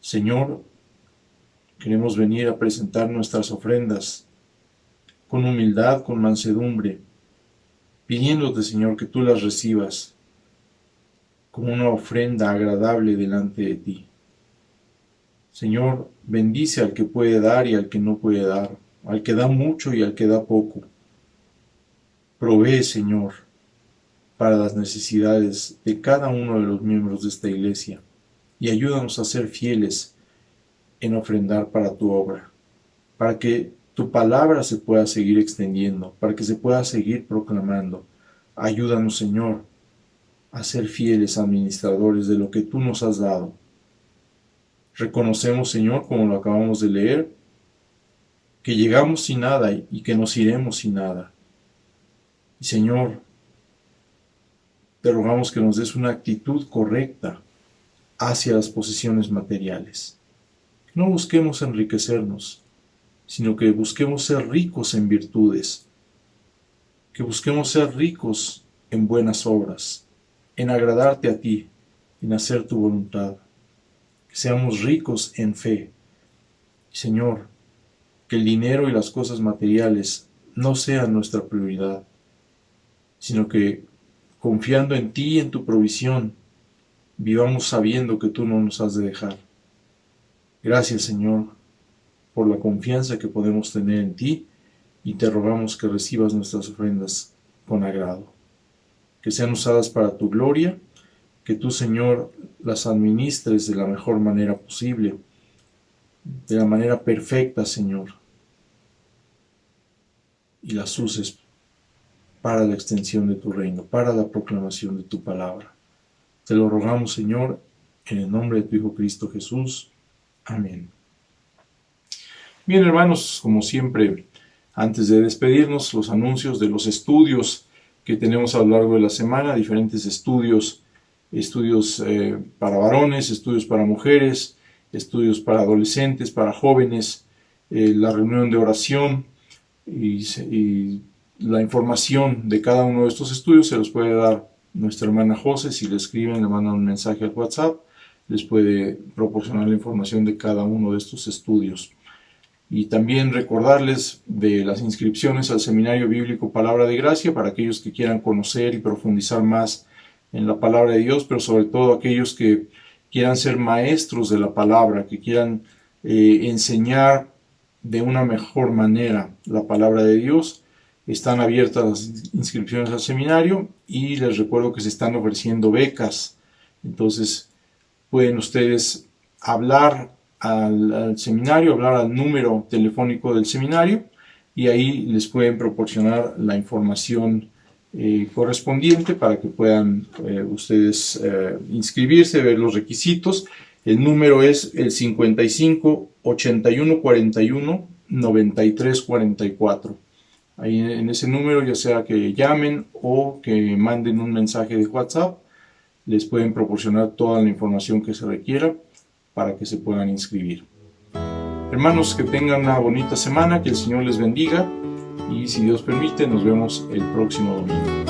Señor, queremos venir a presentar nuestras ofrendas con humildad, con mansedumbre, pidiéndote, Señor, que tú las recibas como una ofrenda agradable delante de ti. Señor, bendice al que puede dar y al que no puede dar, al que da mucho y al que da poco. Provee, Señor, para las necesidades de cada uno de los miembros de esta iglesia y ayúdanos a ser fieles en ofrendar para tu obra, para que tu palabra se pueda seguir extendiendo, para que se pueda seguir proclamando. Ayúdanos, Señor, a ser fieles administradores de lo que tú nos has dado. Reconocemos, Señor, como lo acabamos de leer, que llegamos sin nada y que nos iremos sin nada. Y, Señor, te rogamos que nos des una actitud correcta hacia las posesiones materiales. No busquemos enriquecernos, sino que busquemos ser ricos en virtudes, que busquemos ser ricos en buenas obras, en agradarte a ti, en hacer tu voluntad, que seamos ricos en fe. Señor, que el dinero y las cosas materiales no sean nuestra prioridad, sino que confiando en ti y en tu provisión, vivamos sabiendo que tú no nos has de dejar. Gracias, Señor, por la confianza que podemos tener en ti, y te rogamos que recibas nuestras ofrendas con agrado, que sean usadas para tu gloria, que tú, Señor, las administres de la mejor manera posible, de la manera perfecta, Señor, y las uses para la extensión de tu reino, para la proclamación de tu palabra. Te lo rogamos, Señor, en el nombre de tu Hijo Cristo Jesús. Amén. Bien, hermanos, como siempre, antes de despedirnos, los anuncios de los estudios que tenemos a lo largo de la semana, diferentes estudios para varones, estudios para mujeres, estudios para adolescentes, para jóvenes, la reunión de oración y la información de cada uno de estos estudios se los puede dar nuestra hermana José. Si le escriben, le mandan un mensaje al WhatsApp, les puede proporcionar la información de cada uno de estos estudios. Y también recordarles de las inscripciones al Seminario Bíblico Palabra de Gracia para aquellos que quieran conocer y profundizar más en la Palabra de Dios, pero sobre todo aquellos que quieran ser maestros de la Palabra, que quieran enseñar de una mejor manera la Palabra de Dios. Están abiertas las inscripciones al seminario y les recuerdo que se están ofreciendo becas. Entonces pueden ustedes hablar al seminario, hablar al número telefónico del seminario, y ahí les pueden proporcionar la información correspondiente para que puedan ustedes inscribirse, ver los requisitos. El número es el 55 81 41 93 44. Ahí en ese número, ya sea que llamen o que manden un mensaje de WhatsApp, les pueden proporcionar toda la información que se requiera para que se puedan inscribir. Hermanos, que tengan una bonita semana, que el Señor les bendiga, y si Dios permite, nos vemos el próximo domingo.